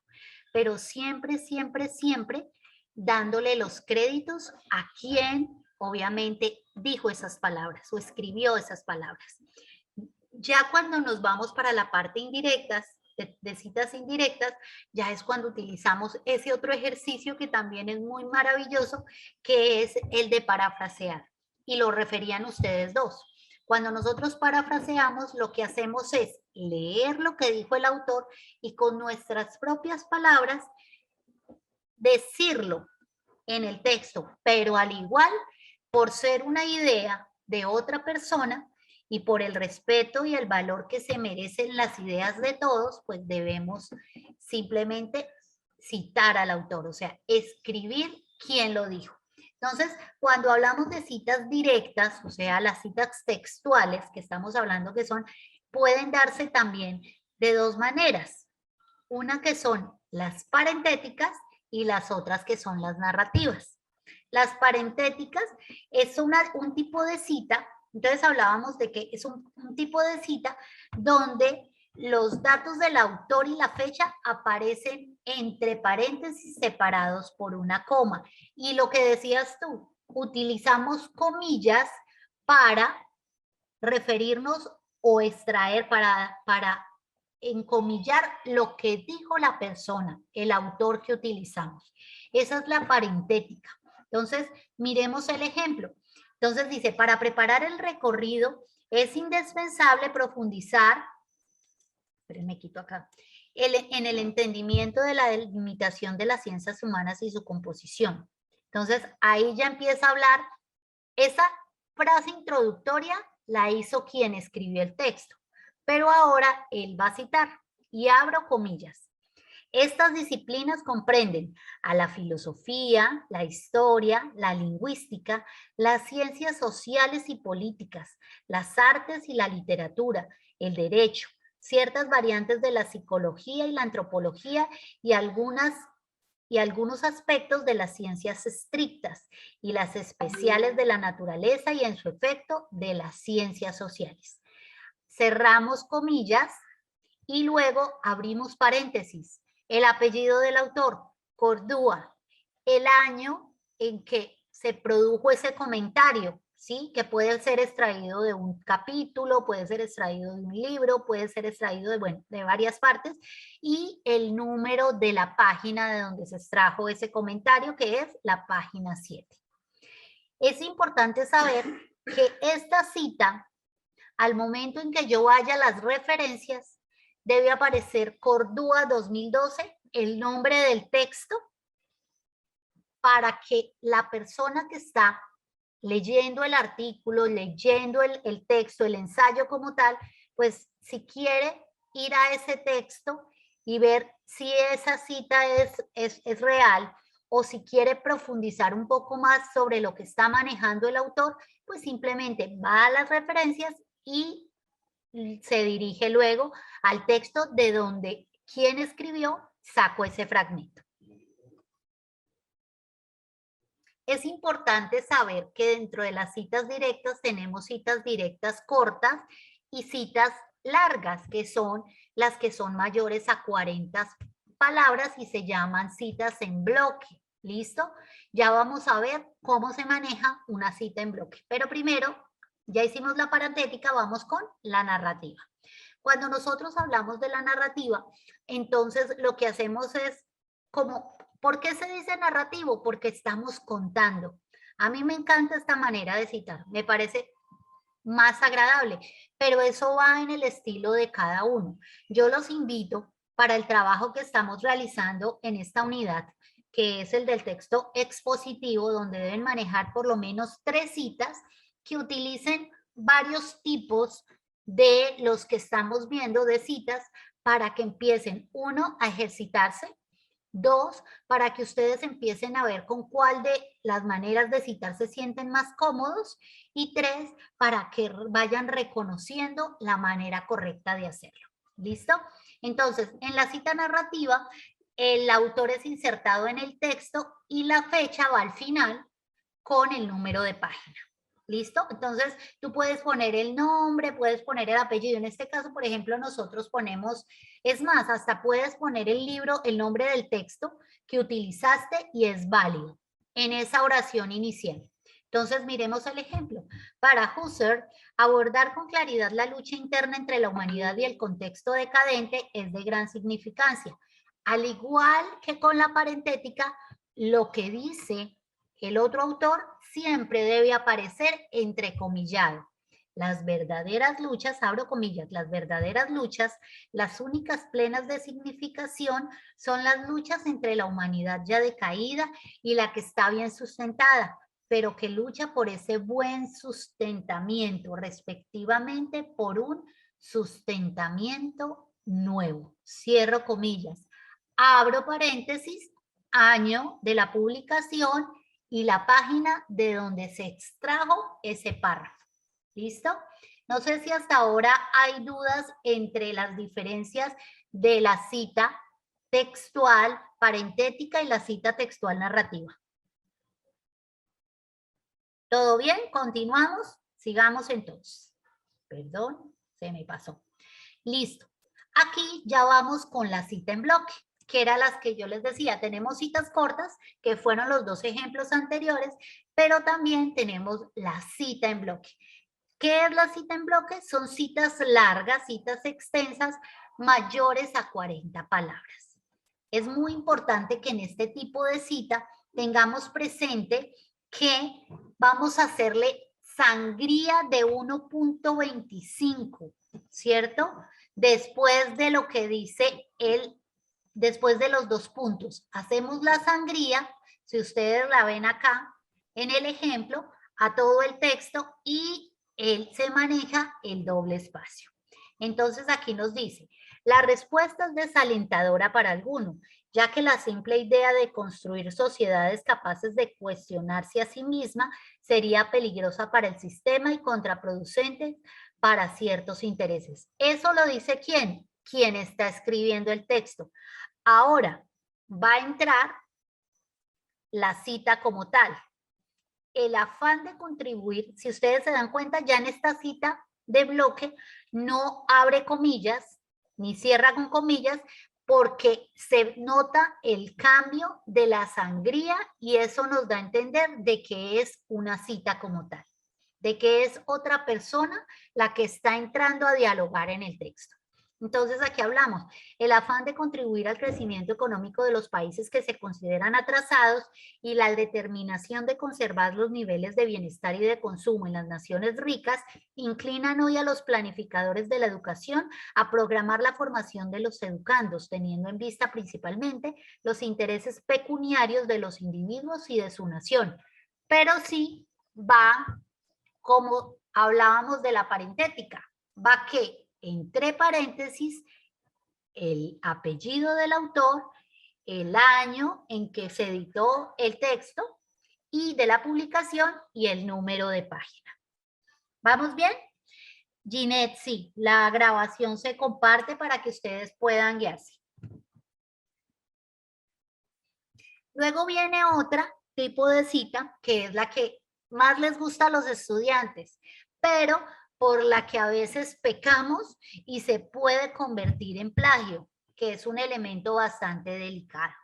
Pero siempre, siempre, siempre dándole los créditos a quien obviamente dijo esas palabras o escribió esas palabras. Ya cuando nos vamos para la parte indirecta, de citas indirectas, ya es cuando utilizamos ese otro ejercicio que también es muy maravilloso, que es el de parafrasear. Y lo referían ustedes dos. Cuando nosotros parafraseamos, lo que hacemos es leer lo que dijo el autor y con nuestras propias palabras decirlo en el texto, pero al igual, por ser una idea de otra persona y por el respeto y el valor que se merecen las ideas de todos, pues debemos simplemente citar al autor, o sea, escribir quién lo dijo. Entonces, cuando hablamos de citas directas, o sea, las citas textuales que estamos hablando que son, pueden darse también de dos maneras. Una que son las parentéticas y las otras que son las narrativas. Las parentéticas es un tipo de cita, entonces hablábamos de que es un tipo de cita donde los datos del autor y la fecha aparecen entre paréntesis separados por una coma. Y lo que decías tú, utilizamos comillas para referirnos o extraer, para encomillar lo que dijo la persona, el autor que utilizamos. Esa es la parentética. Entonces, miremos el ejemplo. Entonces dice, para preparar el recorrido es indispensable profundizar, espérenme, quito acá, en el entendimiento de la delimitación de las ciencias humanas y su composición. Entonces, ahí ya empieza a hablar, esa frase introductoria la hizo quien escribió el texto, pero ahora él va a citar, y abro comillas. Estas disciplinas comprenden a la filosofía, la historia, la lingüística, las ciencias sociales y políticas, las artes y la literatura, el derecho, ciertas variantes de la psicología y la antropología y algunos aspectos de las ciencias estrictas y las especiales de la naturaleza y en su efecto de las ciencias sociales. Cerramos comillas y luego abrimos paréntesis. El apellido del autor, Cordúa, el año en que se produjo ese comentario, ¿sí? Que puede ser extraído de un capítulo, puede ser extraído de un libro, puede ser extraído de, bueno, de varias partes, y el número de la página de donde se extrajo ese comentario, que es la página 7. Es importante saber que esta cita, al momento en que yo vaya a las referencias, debe aparecer Cordúa 2012, el nombre del texto, para que la persona que está leyendo el artículo, leyendo el texto, el ensayo como tal, pues si quiere ir a ese texto y ver si esa cita es real, o si quiere profundizar un poco más sobre lo que está manejando el autor, pues simplemente va a las referencias y se dirige luego al texto de donde quien escribió sacó ese fragmento. Es importante saber que dentro de las citas directas tenemos citas directas cortas y citas largas, que son las que son mayores a 40 palabras y se llaman citas en bloque. ¿Listo? Ya vamos a ver cómo se maneja una cita en bloque. Pero primero, ya hicimos la parentética, vamos con la narrativa. Cuando nosotros hablamos de la narrativa, entonces lo que hacemos es como, ¿por qué se dice narrativo? Porque estamos contando. A mí me encanta esta manera de citar, me parece más agradable, pero eso va en el estilo de cada uno. Yo los invito para el trabajo que estamos realizando en esta unidad, que es el del texto expositivo, donde deben manejar por lo menos 3 citas que utilicen varios tipos de los que estamos viendo de citas para que empiecen, 1, a ejercitarse, 2, para que ustedes empiecen a ver con cuál de las maneras de citar se sienten más cómodos, y 3, para que vayan reconociendo la manera correcta de hacerlo. ¿Listo? Entonces, en la cita narrativa, el autor es insertado en el texto y la fecha va al final con el número de página. ¿Listo? Entonces, tú puedes poner el nombre, puedes poner el apellido. En este caso, por ejemplo, nosotros ponemos, es más, hasta puedes poner el libro, el nombre del texto que utilizaste y es válido en esa oración inicial. Entonces, miremos el ejemplo. Para Husserl, abordar con claridad la lucha interna entre la humanidad y el contexto decadente es de gran significancia. Al igual que con la parentética, lo que dice el otro autor siempre debe aparecer entrecomillado. Las verdaderas luchas, abro comillas, las verdaderas luchas, las únicas plenas de significación, son las luchas entre la humanidad ya decaída y la que está bien sustentada, pero que lucha por ese buen sustentamiento, respectivamente por un sustentamiento nuevo. Cierro comillas. Abro paréntesis, año de la publicación y la página de donde se extrajo ese párrafo. ¿Listo? No sé si hasta ahora hay dudas entre las diferencias de la cita textual parentética y la cita textual narrativa. ¿Todo bien? ¿Continuamos? Sigamos entonces. Perdón, se me pasó. Listo. Aquí ya vamos con la cita en bloque, que eran las que yo les decía. Tenemos citas cortas, que fueron los 2 ejemplos anteriores, pero también tenemos la cita en bloque. ¿Qué es la cita en bloque? Son citas largas, citas extensas, mayores a 40 palabras. Es muy importante que en este tipo de cita tengamos presente que vamos a hacerle sangría de 1.25, ¿cierto? Después de lo que dice después de los 2 puntos. Hacemos la sangría, si ustedes la ven acá en el ejemplo, a todo el texto y él se maneja el doble espacio. Entonces aquí nos dice, la respuesta es desalentadora para algunos, ya que la simple idea de construir sociedades capaces de cuestionarse a sí misma sería peligrosa para el sistema y contraproducente para ciertos intereses. ¿Eso lo dice quién? Quien está escribiendo el texto. Ahora va a entrar la cita como tal. El afán de contribuir, si ustedes se dan cuenta, ya en esta cita de bloque no abre comillas ni cierra con comillas porque se nota el cambio de la sangría y eso nos da a entender de que es una cita como tal, de que es otra persona la que está entrando a dialogar en el texto. Entonces aquí hablamos, el afán de contribuir al crecimiento económico de los países que se consideran atrasados y la determinación de conservar los niveles de bienestar y de consumo en las naciones ricas inclinan hoy a los planificadores de la educación a programar la formación de los educandos, teniendo en vista principalmente los intereses pecuniarios de los individuos y de su nación. Pero sí va, como hablábamos de la parentética, va que entre paréntesis, el apellido del autor, el año en que se editó el texto y de la publicación y el número de página. ¿Vamos bien? Ginette, sí, la grabación se comparte para que ustedes puedan guiarse. Luego viene otra tipo de cita, que es la que más les gusta a los estudiantes, pero por la que a veces pecamos y se puede convertir en plagio, que es un elemento bastante delicado.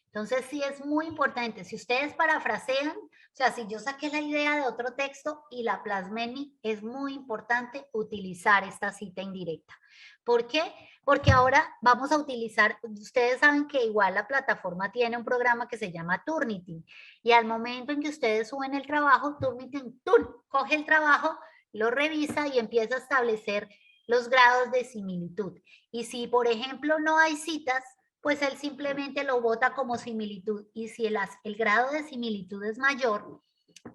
Entonces sí es muy importante, si ustedes parafrasean, o sea, si yo saqué la idea de otro texto y la plasmé en mí, es muy importante utilizar esta cita indirecta. ¿Por qué? Porque ahora vamos a utilizar, ustedes saben que igual la plataforma tiene un programa que se llama Turnitin, y al momento en que ustedes suben el trabajo, Turnitin coge el trabajo, lo revisa y empieza a establecer los grados de similitud. Y si, por ejemplo, no hay citas, pues él simplemente lo bota como similitud. Y si el grado de similitud es mayor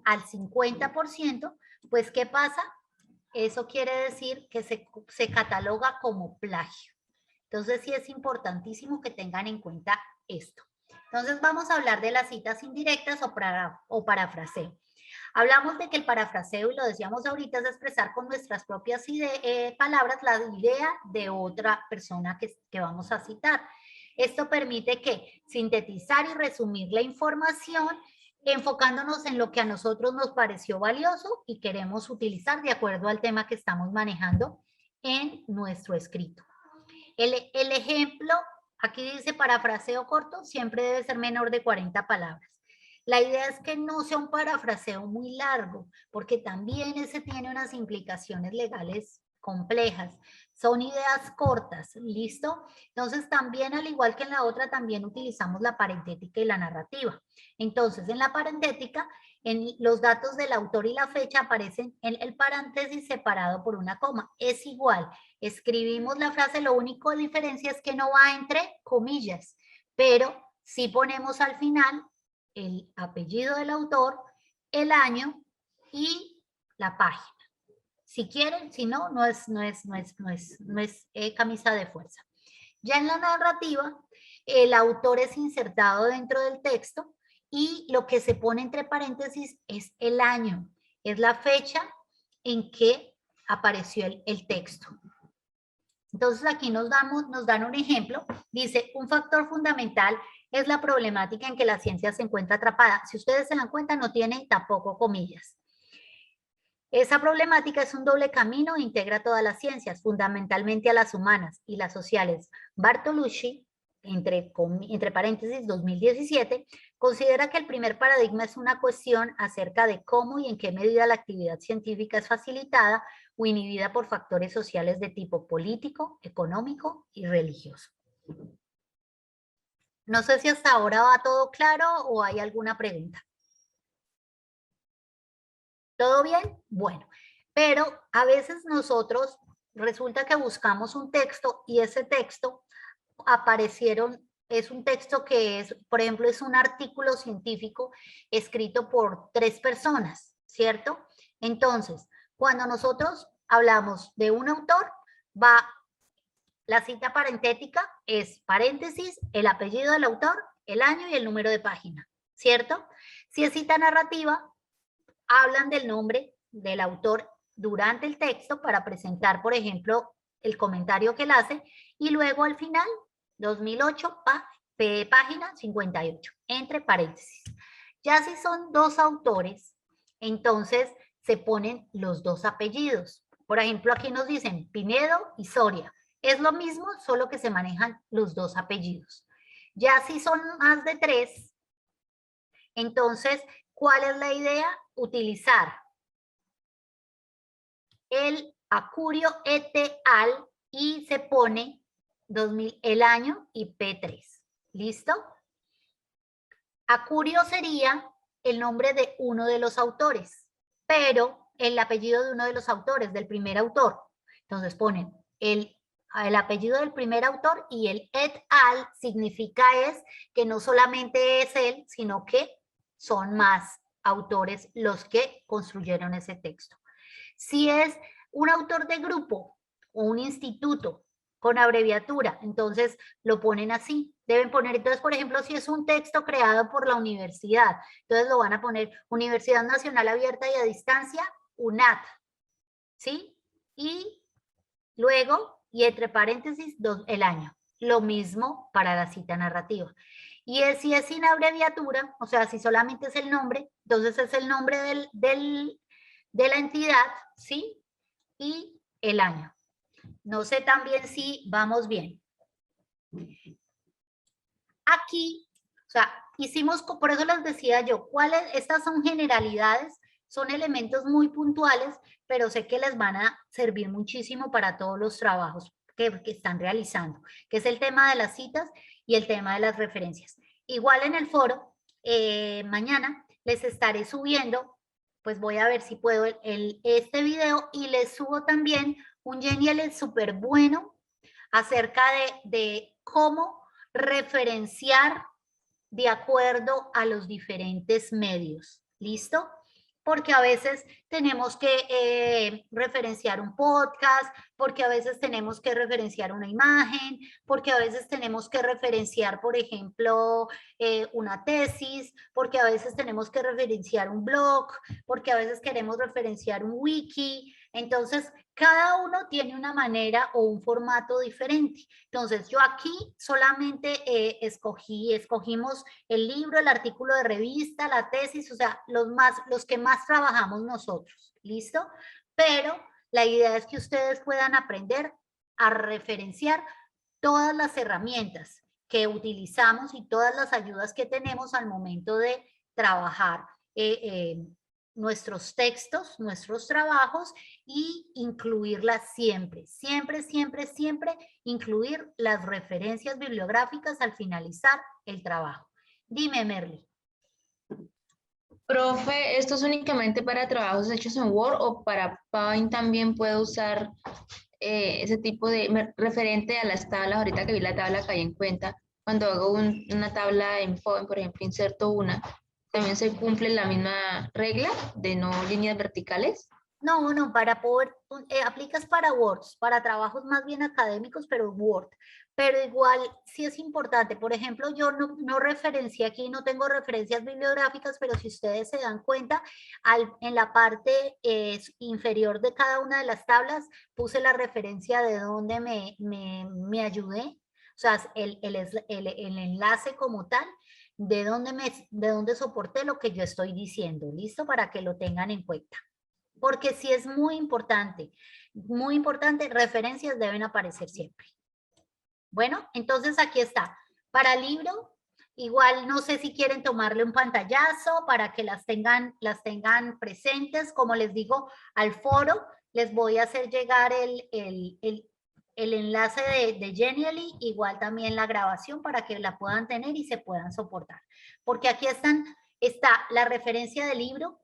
al 50%, pues ¿qué pasa? Eso quiere decir que se cataloga como plagio. Entonces sí es importantísimo que tengan en cuenta esto. Entonces vamos a hablar de las citas indirectas o parafraseo. Hablamos de que el parafraseo, y lo decíamos ahorita, es expresar con nuestras propias palabras la idea de otra persona que vamos a citar. Esto permite que sintetizar y resumir la información enfocándonos en lo que a nosotros nos pareció valioso y queremos utilizar de acuerdo al tema que estamos manejando en nuestro escrito. El ejemplo, aquí dice parafraseo corto, siempre debe ser menor de 40 palabras. La idea es que no sea un parafraseo muy largo, porque también ese tiene unas implicaciones legales complejas. Son ideas cortas, ¿listo? Entonces también, al igual que en la otra, también utilizamos la parentética y la narrativa. Entonces, en la parentética, en los datos del autor y la fecha aparecen en el paréntesis separado por una coma. Es igual, escribimos la frase, lo único de diferencia es que no va entre comillas, pero sí ponemos al final el apellido del autor, el año y la página. Si quieren, si no, no es camisa de fuerza. Ya en la narrativa, el autor es insertado dentro del texto y lo que se pone entre paréntesis es el año, es la fecha en que apareció el texto. Entonces aquí nos dan un ejemplo, dice, un factor fundamental es la problemática en que la ciencia se encuentra atrapada. Si ustedes se dan cuenta, no tiene tampoco comillas. Esa problemática es un doble camino e integra todas las ciencias, fundamentalmente a las humanas y las sociales. Bartolucci, entre paréntesis 2017, considera que el primer paradigma es una cuestión acerca de cómo y en qué medida la actividad científica es facilitada o inhibida por factores sociales de tipo político, económico y religioso. No sé si hasta ahora va todo claro o hay alguna pregunta. ¿Todo bien? Bueno, pero a veces nosotros resulta que buscamos un texto y ese texto es un texto que es, por ejemplo, es un artículo científico escrito por 3 personas, ¿cierto? Entonces, cuando nosotros hablamos de un autor, la cita parentética es paréntesis, el apellido del autor, el año y el número de página, ¿cierto? Si es cita narrativa, hablan del nombre del autor durante el texto para presentar, por ejemplo, el comentario que él hace y luego al final, 2008, página 58, entre paréntesis. Ya si son 2 autores, entonces se ponen los 2 apellidos. Por ejemplo, aquí nos dicen Pinedo y Soria. Es lo mismo, solo que se manejan los 2 apellidos. Ya si son más de 3, entonces, ¿cuál es la idea? Utilizar el acurio et al y se pone 2000, el año y P3. ¿Listo? Acurio sería el nombre de uno de los autores, pero el apellido de uno de los autores, del primer autor. Entonces ponen el apellido del primer autor y el et al significa es que no solamente es él, sino que son más autores los que construyeron ese texto. Si es un autor de grupo o un instituto con abreviatura, entonces lo ponen así. Deben poner, entonces, por ejemplo, si es un texto creado por la universidad, entonces lo van a poner Universidad Nacional Abierta y a Distancia, UNAD, ¿sí? Y luego, y entre paréntesis, el año. Lo mismo para la cita narrativa. Y si es sin abreviatura, o sea, si solamente es el nombre, entonces es el nombre de la entidad, ¿sí? Y el año. No sé también si vamos bien. Aquí, o sea, hicimos, por eso les decía yo, estas son generalidades, son elementos muy puntuales, pero sé que les van a servir muchísimo para todos los trabajos que están realizando, que es el tema de las citas y el tema de las referencias. Igual en el foro, mañana les estaré subiendo, pues voy a ver si puedo este video y les subo también un Genial súper bueno acerca de cómo referenciar de acuerdo a los diferentes medios. ¿Listo? Porque a veces tenemos que referenciar un podcast, porque a veces tenemos que referenciar una imagen, porque a veces tenemos que referenciar, por ejemplo, una tesis, porque a veces tenemos que referenciar un blog, porque a veces queremos referenciar un wiki. Entonces, cada uno tiene una manera o un formato diferente. Entonces, yo aquí solamente escogimos el libro, el artículo de revista, la tesis, o sea, los que más trabajamos nosotros, ¿listo? Pero la idea es que ustedes puedan aprender a referenciar todas las herramientas que utilizamos y todas las ayudas que tenemos al momento de trabajar nuestros textos, nuestros trabajos y incluirlas siempre, siempre, siempre, siempre incluir las referencias bibliográficas al finalizar el trabajo. Dime, Merly. Profe, ¿esto es únicamente para trabajos hechos en Word o para Paint también puedo usar ese tipo de referente a las tablas? Ahorita que vi la tabla caí en cuenta, cuando hago una tabla en Paint, por ejemplo, inserto una, ¿también se cumple la misma regla de no líneas verticales? No, no, para poder, aplicas para Word, para trabajos más bien académicos, pero Word. Pero igual sí es importante. Por ejemplo, yo no referencié aquí, no tengo referencias bibliográficas, pero si ustedes se dan cuenta, en la parte inferior de cada una de las tablas puse la referencia de dónde me ayudé. O sea, el enlace como tal, de dónde soporté lo que yo estoy diciendo. ¿Listo? Para que lo tengan en cuenta. Porque sí es muy importante, referencias deben aparecer siempre. Bueno, entonces aquí está. Para libro, igual no sé si quieren tomarle un pantallazo para que las tengan presentes. Como les digo, al foro les voy a hacer llegar el enlace de Genially, igual también la grabación para que la puedan tener y se puedan soportar. Porque aquí está la referencia del libro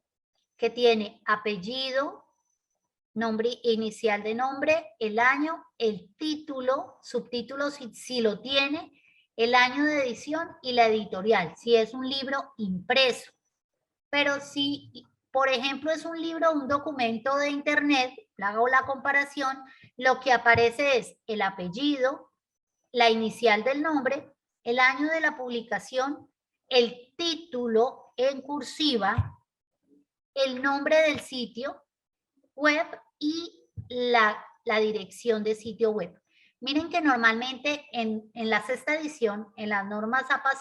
que tiene apellido, nombre inicial de nombre, el año, el título, subtítulo si lo tiene, el año de edición y la editorial, si es un libro impreso. Pero si, por ejemplo, es un libro, un documento de internet, hago la comparación, lo que aparece es el apellido, la inicial del nombre, el año de la publicación, el título en cursiva, el nombre del sitio web y la dirección de sitio web. Miren que normalmente en la sexta edición, en las normas APA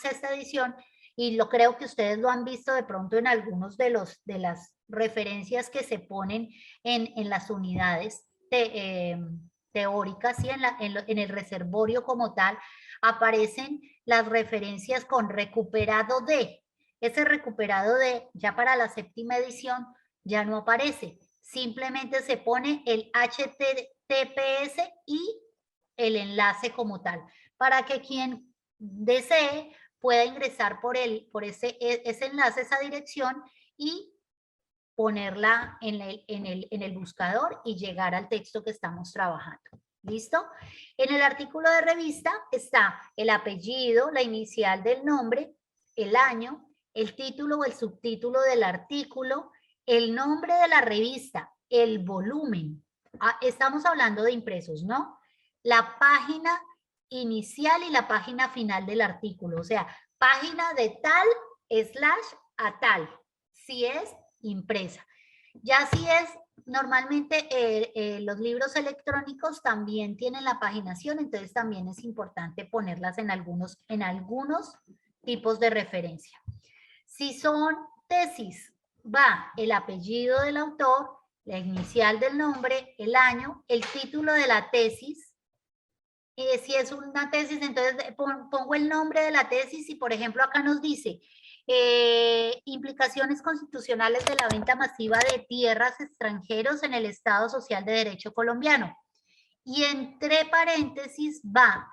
sexta edición, y lo creo que ustedes lo han visto de pronto en algunos de las referencias que se ponen en las unidades teóricas y en el reservorio como tal, aparecen las referencias con recuperado de. Ese recuperado de, ya para la séptima edición, ya no aparece. Simplemente se pone el HTTPS y el enlace como tal, para que quien desee pueda ingresar por ese enlace, esa dirección, y ponerla en el buscador y llegar al texto que estamos trabajando. ¿Listo? En el artículo de revista está el apellido, la inicial del nombre, el año, el título o el subtítulo del artículo, el nombre de la revista, el volumen. Estamos hablando de impresos, ¿no? La página inicial y la página final del artículo, o sea, página de tal / a tal, si es impresa. Ya si es, normalmente los libros electrónicos también tienen la paginación, entonces también es importante ponerlas en algunos tipos de referencia. Si son tesis, va el apellido del autor, la inicial del nombre, el año, el título de la tesis. Si es una tesis, entonces pongo el nombre de la tesis y, por ejemplo, acá nos dice implicaciones constitucionales de la venta masiva de tierras extranjeros en el Estado Social de Derecho colombiano. Y entre paréntesis va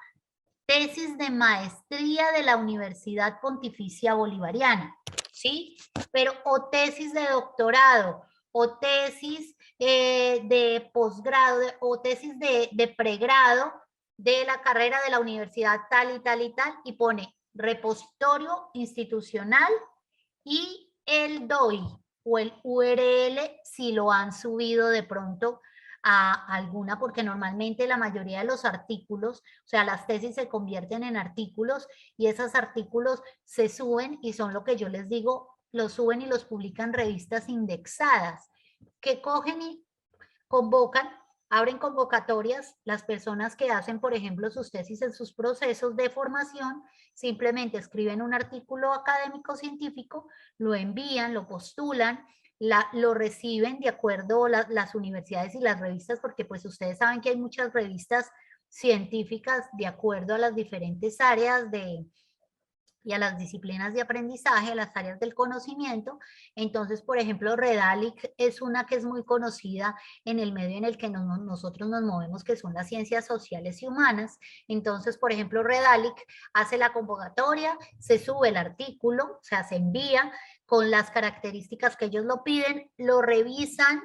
tesis de maestría de la Universidad Pontificia Bolivariana, ¿sí? Pero o tesis de doctorado, o tesis de posgrado, o tesis de pregrado de la carrera de la universidad tal y tal y tal, y pone repositorio institucional y el DOI o el URL si lo han subido de pronto a alguna, porque normalmente la mayoría de los artículos, o sea, las tesis se convierten en artículos y esos artículos se suben y son lo que yo les digo, los suben y los publican revistas indexadas que cogen y convocan, abren convocatorias, las personas que hacen, por ejemplo, sus tesis en sus procesos de formación, simplemente escriben un artículo académico científico, lo envían, lo postulan, lo reciben de acuerdo a las universidades y las revistas, porque pues ustedes saben que hay muchas revistas científicas de acuerdo a las diferentes áreas y a las disciplinas de aprendizaje, a las áreas del conocimiento. Entonces, por ejemplo, Redalic es una que es muy conocida en el medio en el que nosotros nos movemos, que son las ciencias sociales y humanas. Entonces, por ejemplo, Redalic hace la convocatoria, se sube el artículo, o sea, se envía con las características que ellos lo piden, lo revisan,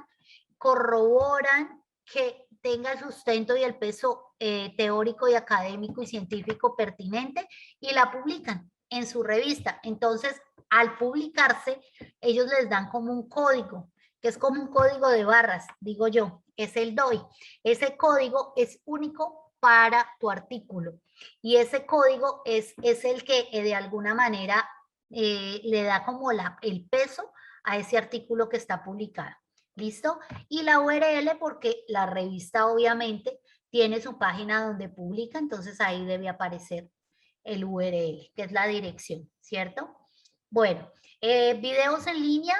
corroboran que tenga el sustento y el peso teórico y académico y científico pertinente y la publican en su revista. Entonces, al publicarse, ellos les dan como un código, que es como un código de barras, digo yo, es el DOI. Ese código es único para tu artículo y ese código es el que de alguna manera le da como el peso a ese artículo que está publicado. ¿Listo? Y la URL porque la revista obviamente tiene su página donde publica, entonces ahí debe aparecer el URL, que es la dirección, ¿cierto? Bueno, videos en línea,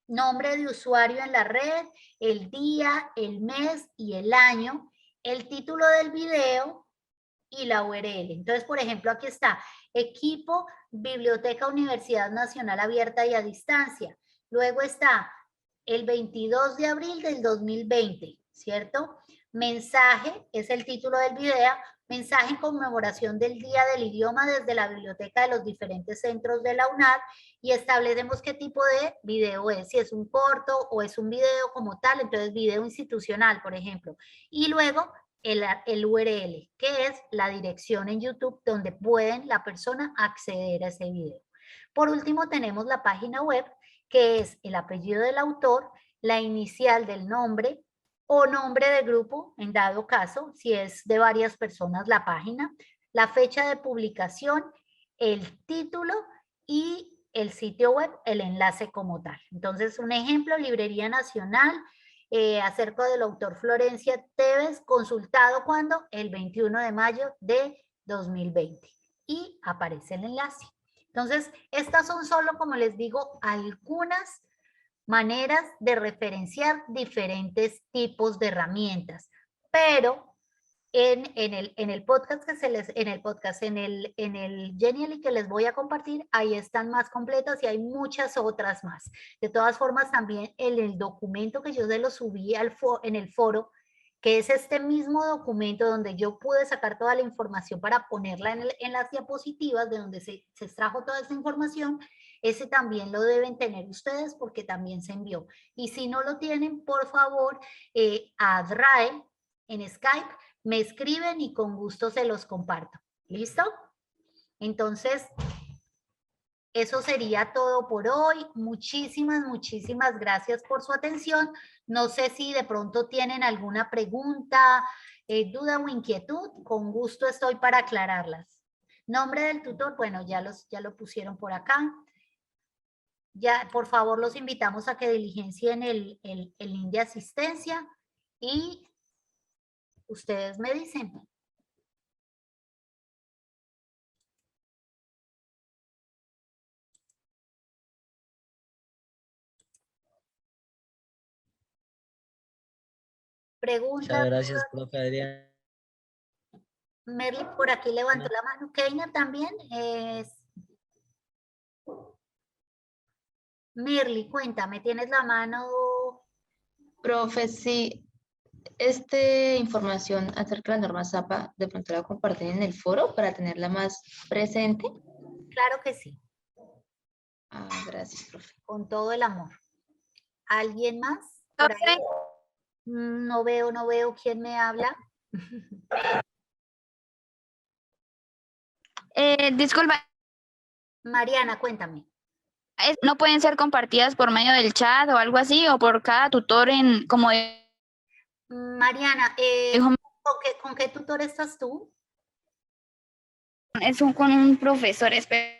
nombre de usuario en la red, el día, el mes y el año, el título del video y la URL. Entonces, por ejemplo, aquí está, equipo, Biblioteca Universidad Nacional Abierta y a Distancia. Luego está el 22 de abril del 2020, ¿cierto? Mensaje es el título del video. Mensaje en conmemoración del Día del Idioma desde la biblioteca de los diferentes centros de la UNAD, y establecemos qué tipo de video es, si es un corto o es un video como tal, entonces video institucional, por ejemplo. Y luego el URL, que es la dirección en YouTube donde pueden la persona acceder a ese video. Por último, tenemos la página web, que es el apellido del autor, la inicial del nombre, o nombre de grupo, en dado caso, si es de varias personas la página, la fecha de publicación, el título y el sitio web, el enlace como tal. Entonces, un ejemplo, Librería Nacional, acerca del autor Florencia Tevez, consultado cuando, el 21 de mayo de 2020. Y aparece el enlace. Entonces, estas son solo, como les digo, algunas maneras de referenciar diferentes tipos de herramientas, pero en el podcast en el Genially que les voy a compartir, ahí están más completas y hay muchas otras más. De todas formas, también en el documento que yo se lo subí en el foro, que es este mismo documento donde yo pude sacar toda la información para ponerla en las diapositivas de donde se extrajo toda esta información, ese también lo deben tener ustedes porque también se envió. Y si no lo tienen, por favor, a Drive en Skype me escriben y con gusto se los comparto. ¿Listo? Entonces, eso sería todo por hoy. Muchísimas gracias por su atención. No sé si de pronto tienen alguna pregunta, duda o inquietud. Con gusto estoy para aclararlas. Nombre del tutor, bueno, ya lo pusieron por acá. Ya, por favor, los invitamos a que diligencien el link de asistencia y ustedes me dicen. Preguntas. Muchas gracias, profe Adrián. Merly por aquí levantó la mano. Keina también es. Merly, cuéntame, ¿tienes la mano? Profe, sí. Información acerca de la norma ZAPA, de pronto la comparten en el foro para tenerla más presente. Claro que sí. Gracias, profe. Con todo el amor. ¿Alguien más? Por ahí. No veo quién me habla. Disculpa. Mariana, cuéntame. ¿No pueden ser compartidas por medio del chat o algo así? ¿O por cada tutor en como de... Mariana, ¿con qué tutor estás tú? Es con un profesor. Espera.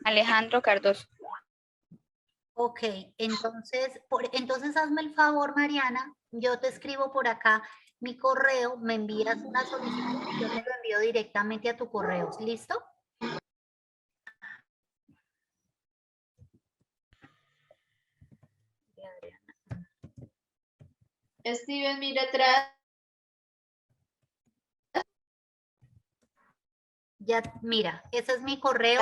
Alejandro Cardoso. Ok, entonces hazme el favor, Mariana, yo te escribo por acá mi correo, me envías una solicitud y yo te lo envío directamente a tu correo, ¿listo? Steven, mira atrás. Ya, mira, ese es mi correo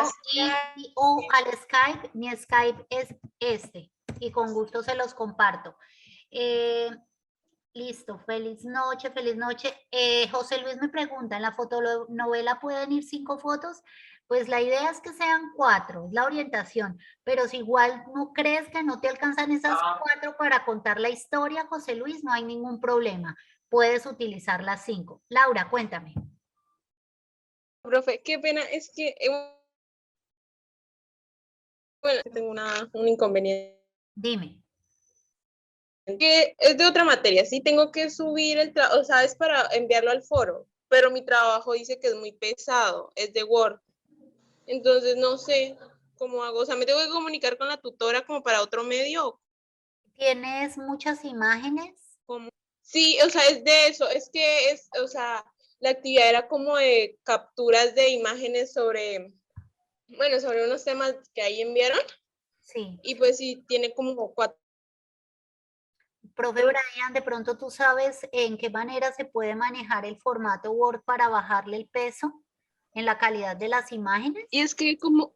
o al Skype, mi Skype es este y con gusto se los comparto. Listo, feliz noche, feliz noche. José Luis me pregunta, ¿en la fotonovela pueden ir 5 fotos? Pues la idea es que sean 4, es la orientación, pero si igual no crees que no te alcanzan esas 4 para contar la historia, José Luis, no hay ningún problema. Puedes utilizar las 5. Laura, cuéntame. Profe, qué pena, es que bueno, tengo un inconveniente. Dime. Que es de otra materia, sí tengo que subir o sea, es para enviarlo al foro, pero mi trabajo dice que es muy pesado, es de Word. Entonces no sé cómo hago, o sea, me tengo que comunicar con la tutora como para otro medio. ¿Tienes muchas imágenes? ¿Cómo? Sí, o sea, es de eso, o sea, la actividad era como de capturas de imágenes sobre unos temas que ahí enviaron. Sí. Y pues sí, tiene como 4. Profe Brian, de pronto tú sabes en qué manera se puede manejar el formato Word para bajarle el peso en la calidad de las imágenes. Y es que como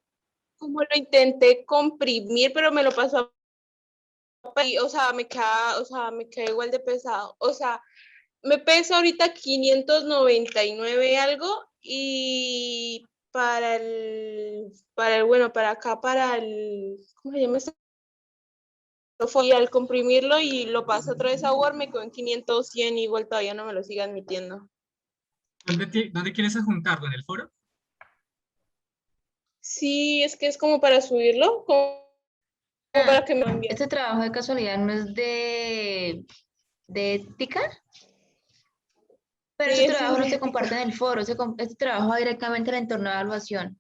lo intenté comprimir, pero me lo pasó, o sea, me queda igual de pesado. O sea, me pesa ahorita 599 algo y para el, ¿cómo se llama? Y al comprimirlo y lo paso otra vez a Word, me quedó en 500, 100, igual todavía no me lo sigue admitiendo. ¿Dónde quieres adjuntarlo? ¿En el foro? Sí, es que es como para subirlo, como para que me lo envíen. Este trabajo de casualidad no es de ética, pero Sí, este ese trabajo es no de se ética. comparte en el foro, este trabajo va directamente al entorno de evaluación.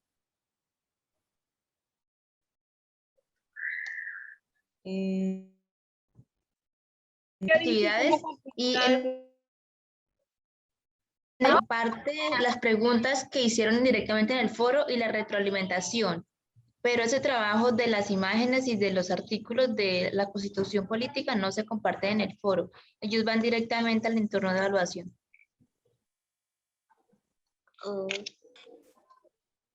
Actividades y en la parte las preguntas que hicieron directamente en el foro y la retroalimentación. Pero ese trabajo de las imágenes y de los artículos de la Constitución Política no se comparte en el foro. Ellos van directamente al entorno de evaluación.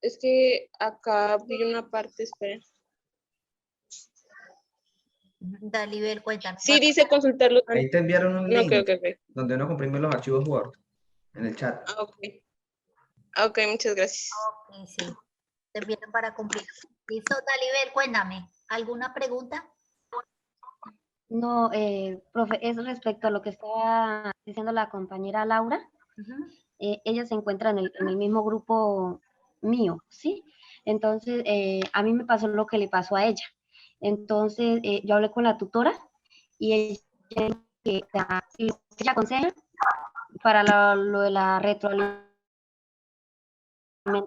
Es que acá vi una parte, esperen. Dalibel, cuéntanos. Sí, dice consultarlo. Ahí te enviaron un link Ok. donde uno comprime los archivos Word en el chat. Ok, muchas gracias. Ok, sí. Te envían para cumplir. Listo, Dalibel, cuéntame. ¿Alguna pregunta? No, profe, es respecto a lo que estaba diciendo la compañera Laura. Ella se encuentra en el mismo grupo mío, ¿sí? Entonces, a mí me pasó lo que le pasó a ella. Entonces, yo hablé con la tutora y ella que ella aconseja para lo de la retroalimentación,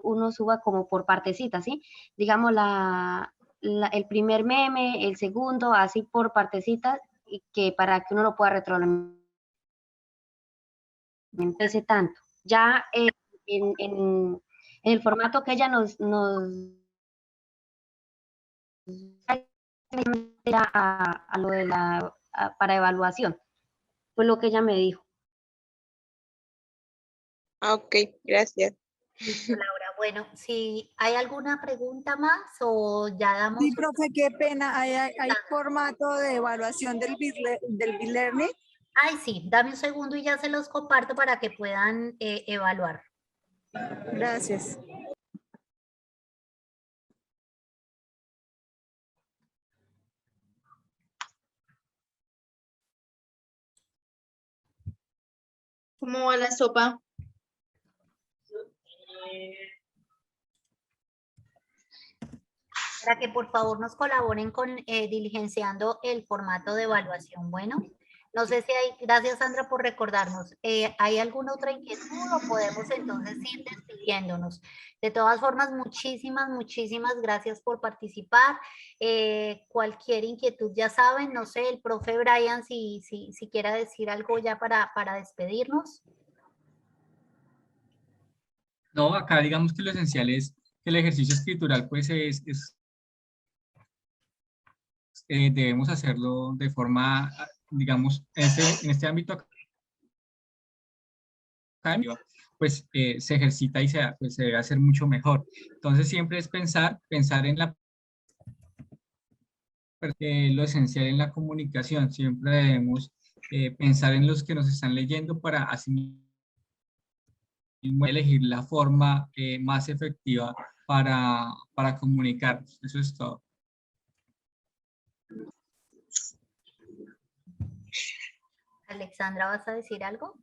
uno suba como por partecitas, ¿sí? Digamos, el primer meme, el segundo, así por partecitas, y que para que uno lo pueda retroalimentar tanto. Ya en el formato que ella nos a lo de para evaluación, fue lo que ella me dijo. Ok, gracias. Laura, bueno, si hay alguna pregunta más o ya damos... Sí, profe, qué pena, hay formato de evaluación del B-Learning. Ay, sí, dame un segundo y ya se los comparto para que puedan evaluar. Gracias. ¿Cómo va la sopa? Para que por favor nos colaboren con diligenciando el formato de evaluación. Bueno, no sé si hay, gracias Sandra por recordarnos, ¿hay alguna otra inquietud o podemos entonces ir despidiéndonos? De todas formas, muchísimas gracias por participar. Cualquier inquietud ya saben, no sé, el profe Brian si quiera decir algo ya para despedirnos. No, acá digamos que lo esencial es que el ejercicio escritural pues debemos hacerlo de forma, digamos, en este ámbito académico, pues se ejercita y pues, se debe hacer mucho mejor. Entonces siempre es pensar en lo esencial en la comunicación. Siempre debemos pensar en los que nos están leyendo para así mismo elegir la forma más efectiva para comunicarnos. Eso es todo. Alexandra, ¿vas a decir algo?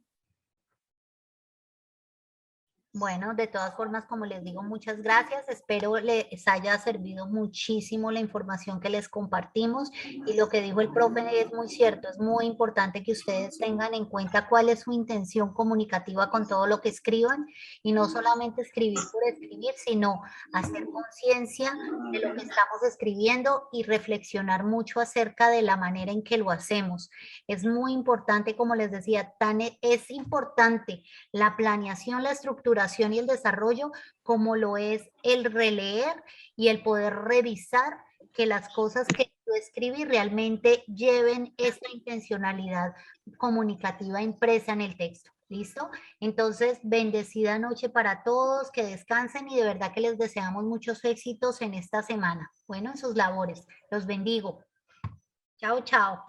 Bueno, de todas formas, como les digo, muchas gracias. Espero les haya servido muchísimo la información que les compartimos y lo que dijo el profe es muy cierto. Es muy importante que ustedes tengan en cuenta cuál es su intención comunicativa con todo lo que escriban y no solamente escribir por escribir, sino hacer conciencia de lo que estamos escribiendo y reflexionar mucho acerca de la manera en que lo hacemos. Es muy importante, como les decía, es importante la planeación, la estructuración y el desarrollo, como lo es el releer y el poder revisar que las cosas que tú escribir realmente lleven esta intencionalidad comunicativa impresa en el texto. ¿Listo? Entonces, bendecida noche para todos, que descansen y de verdad que les deseamos muchos éxitos en esta semana. Bueno, en sus labores. Los bendigo. Chao, chao.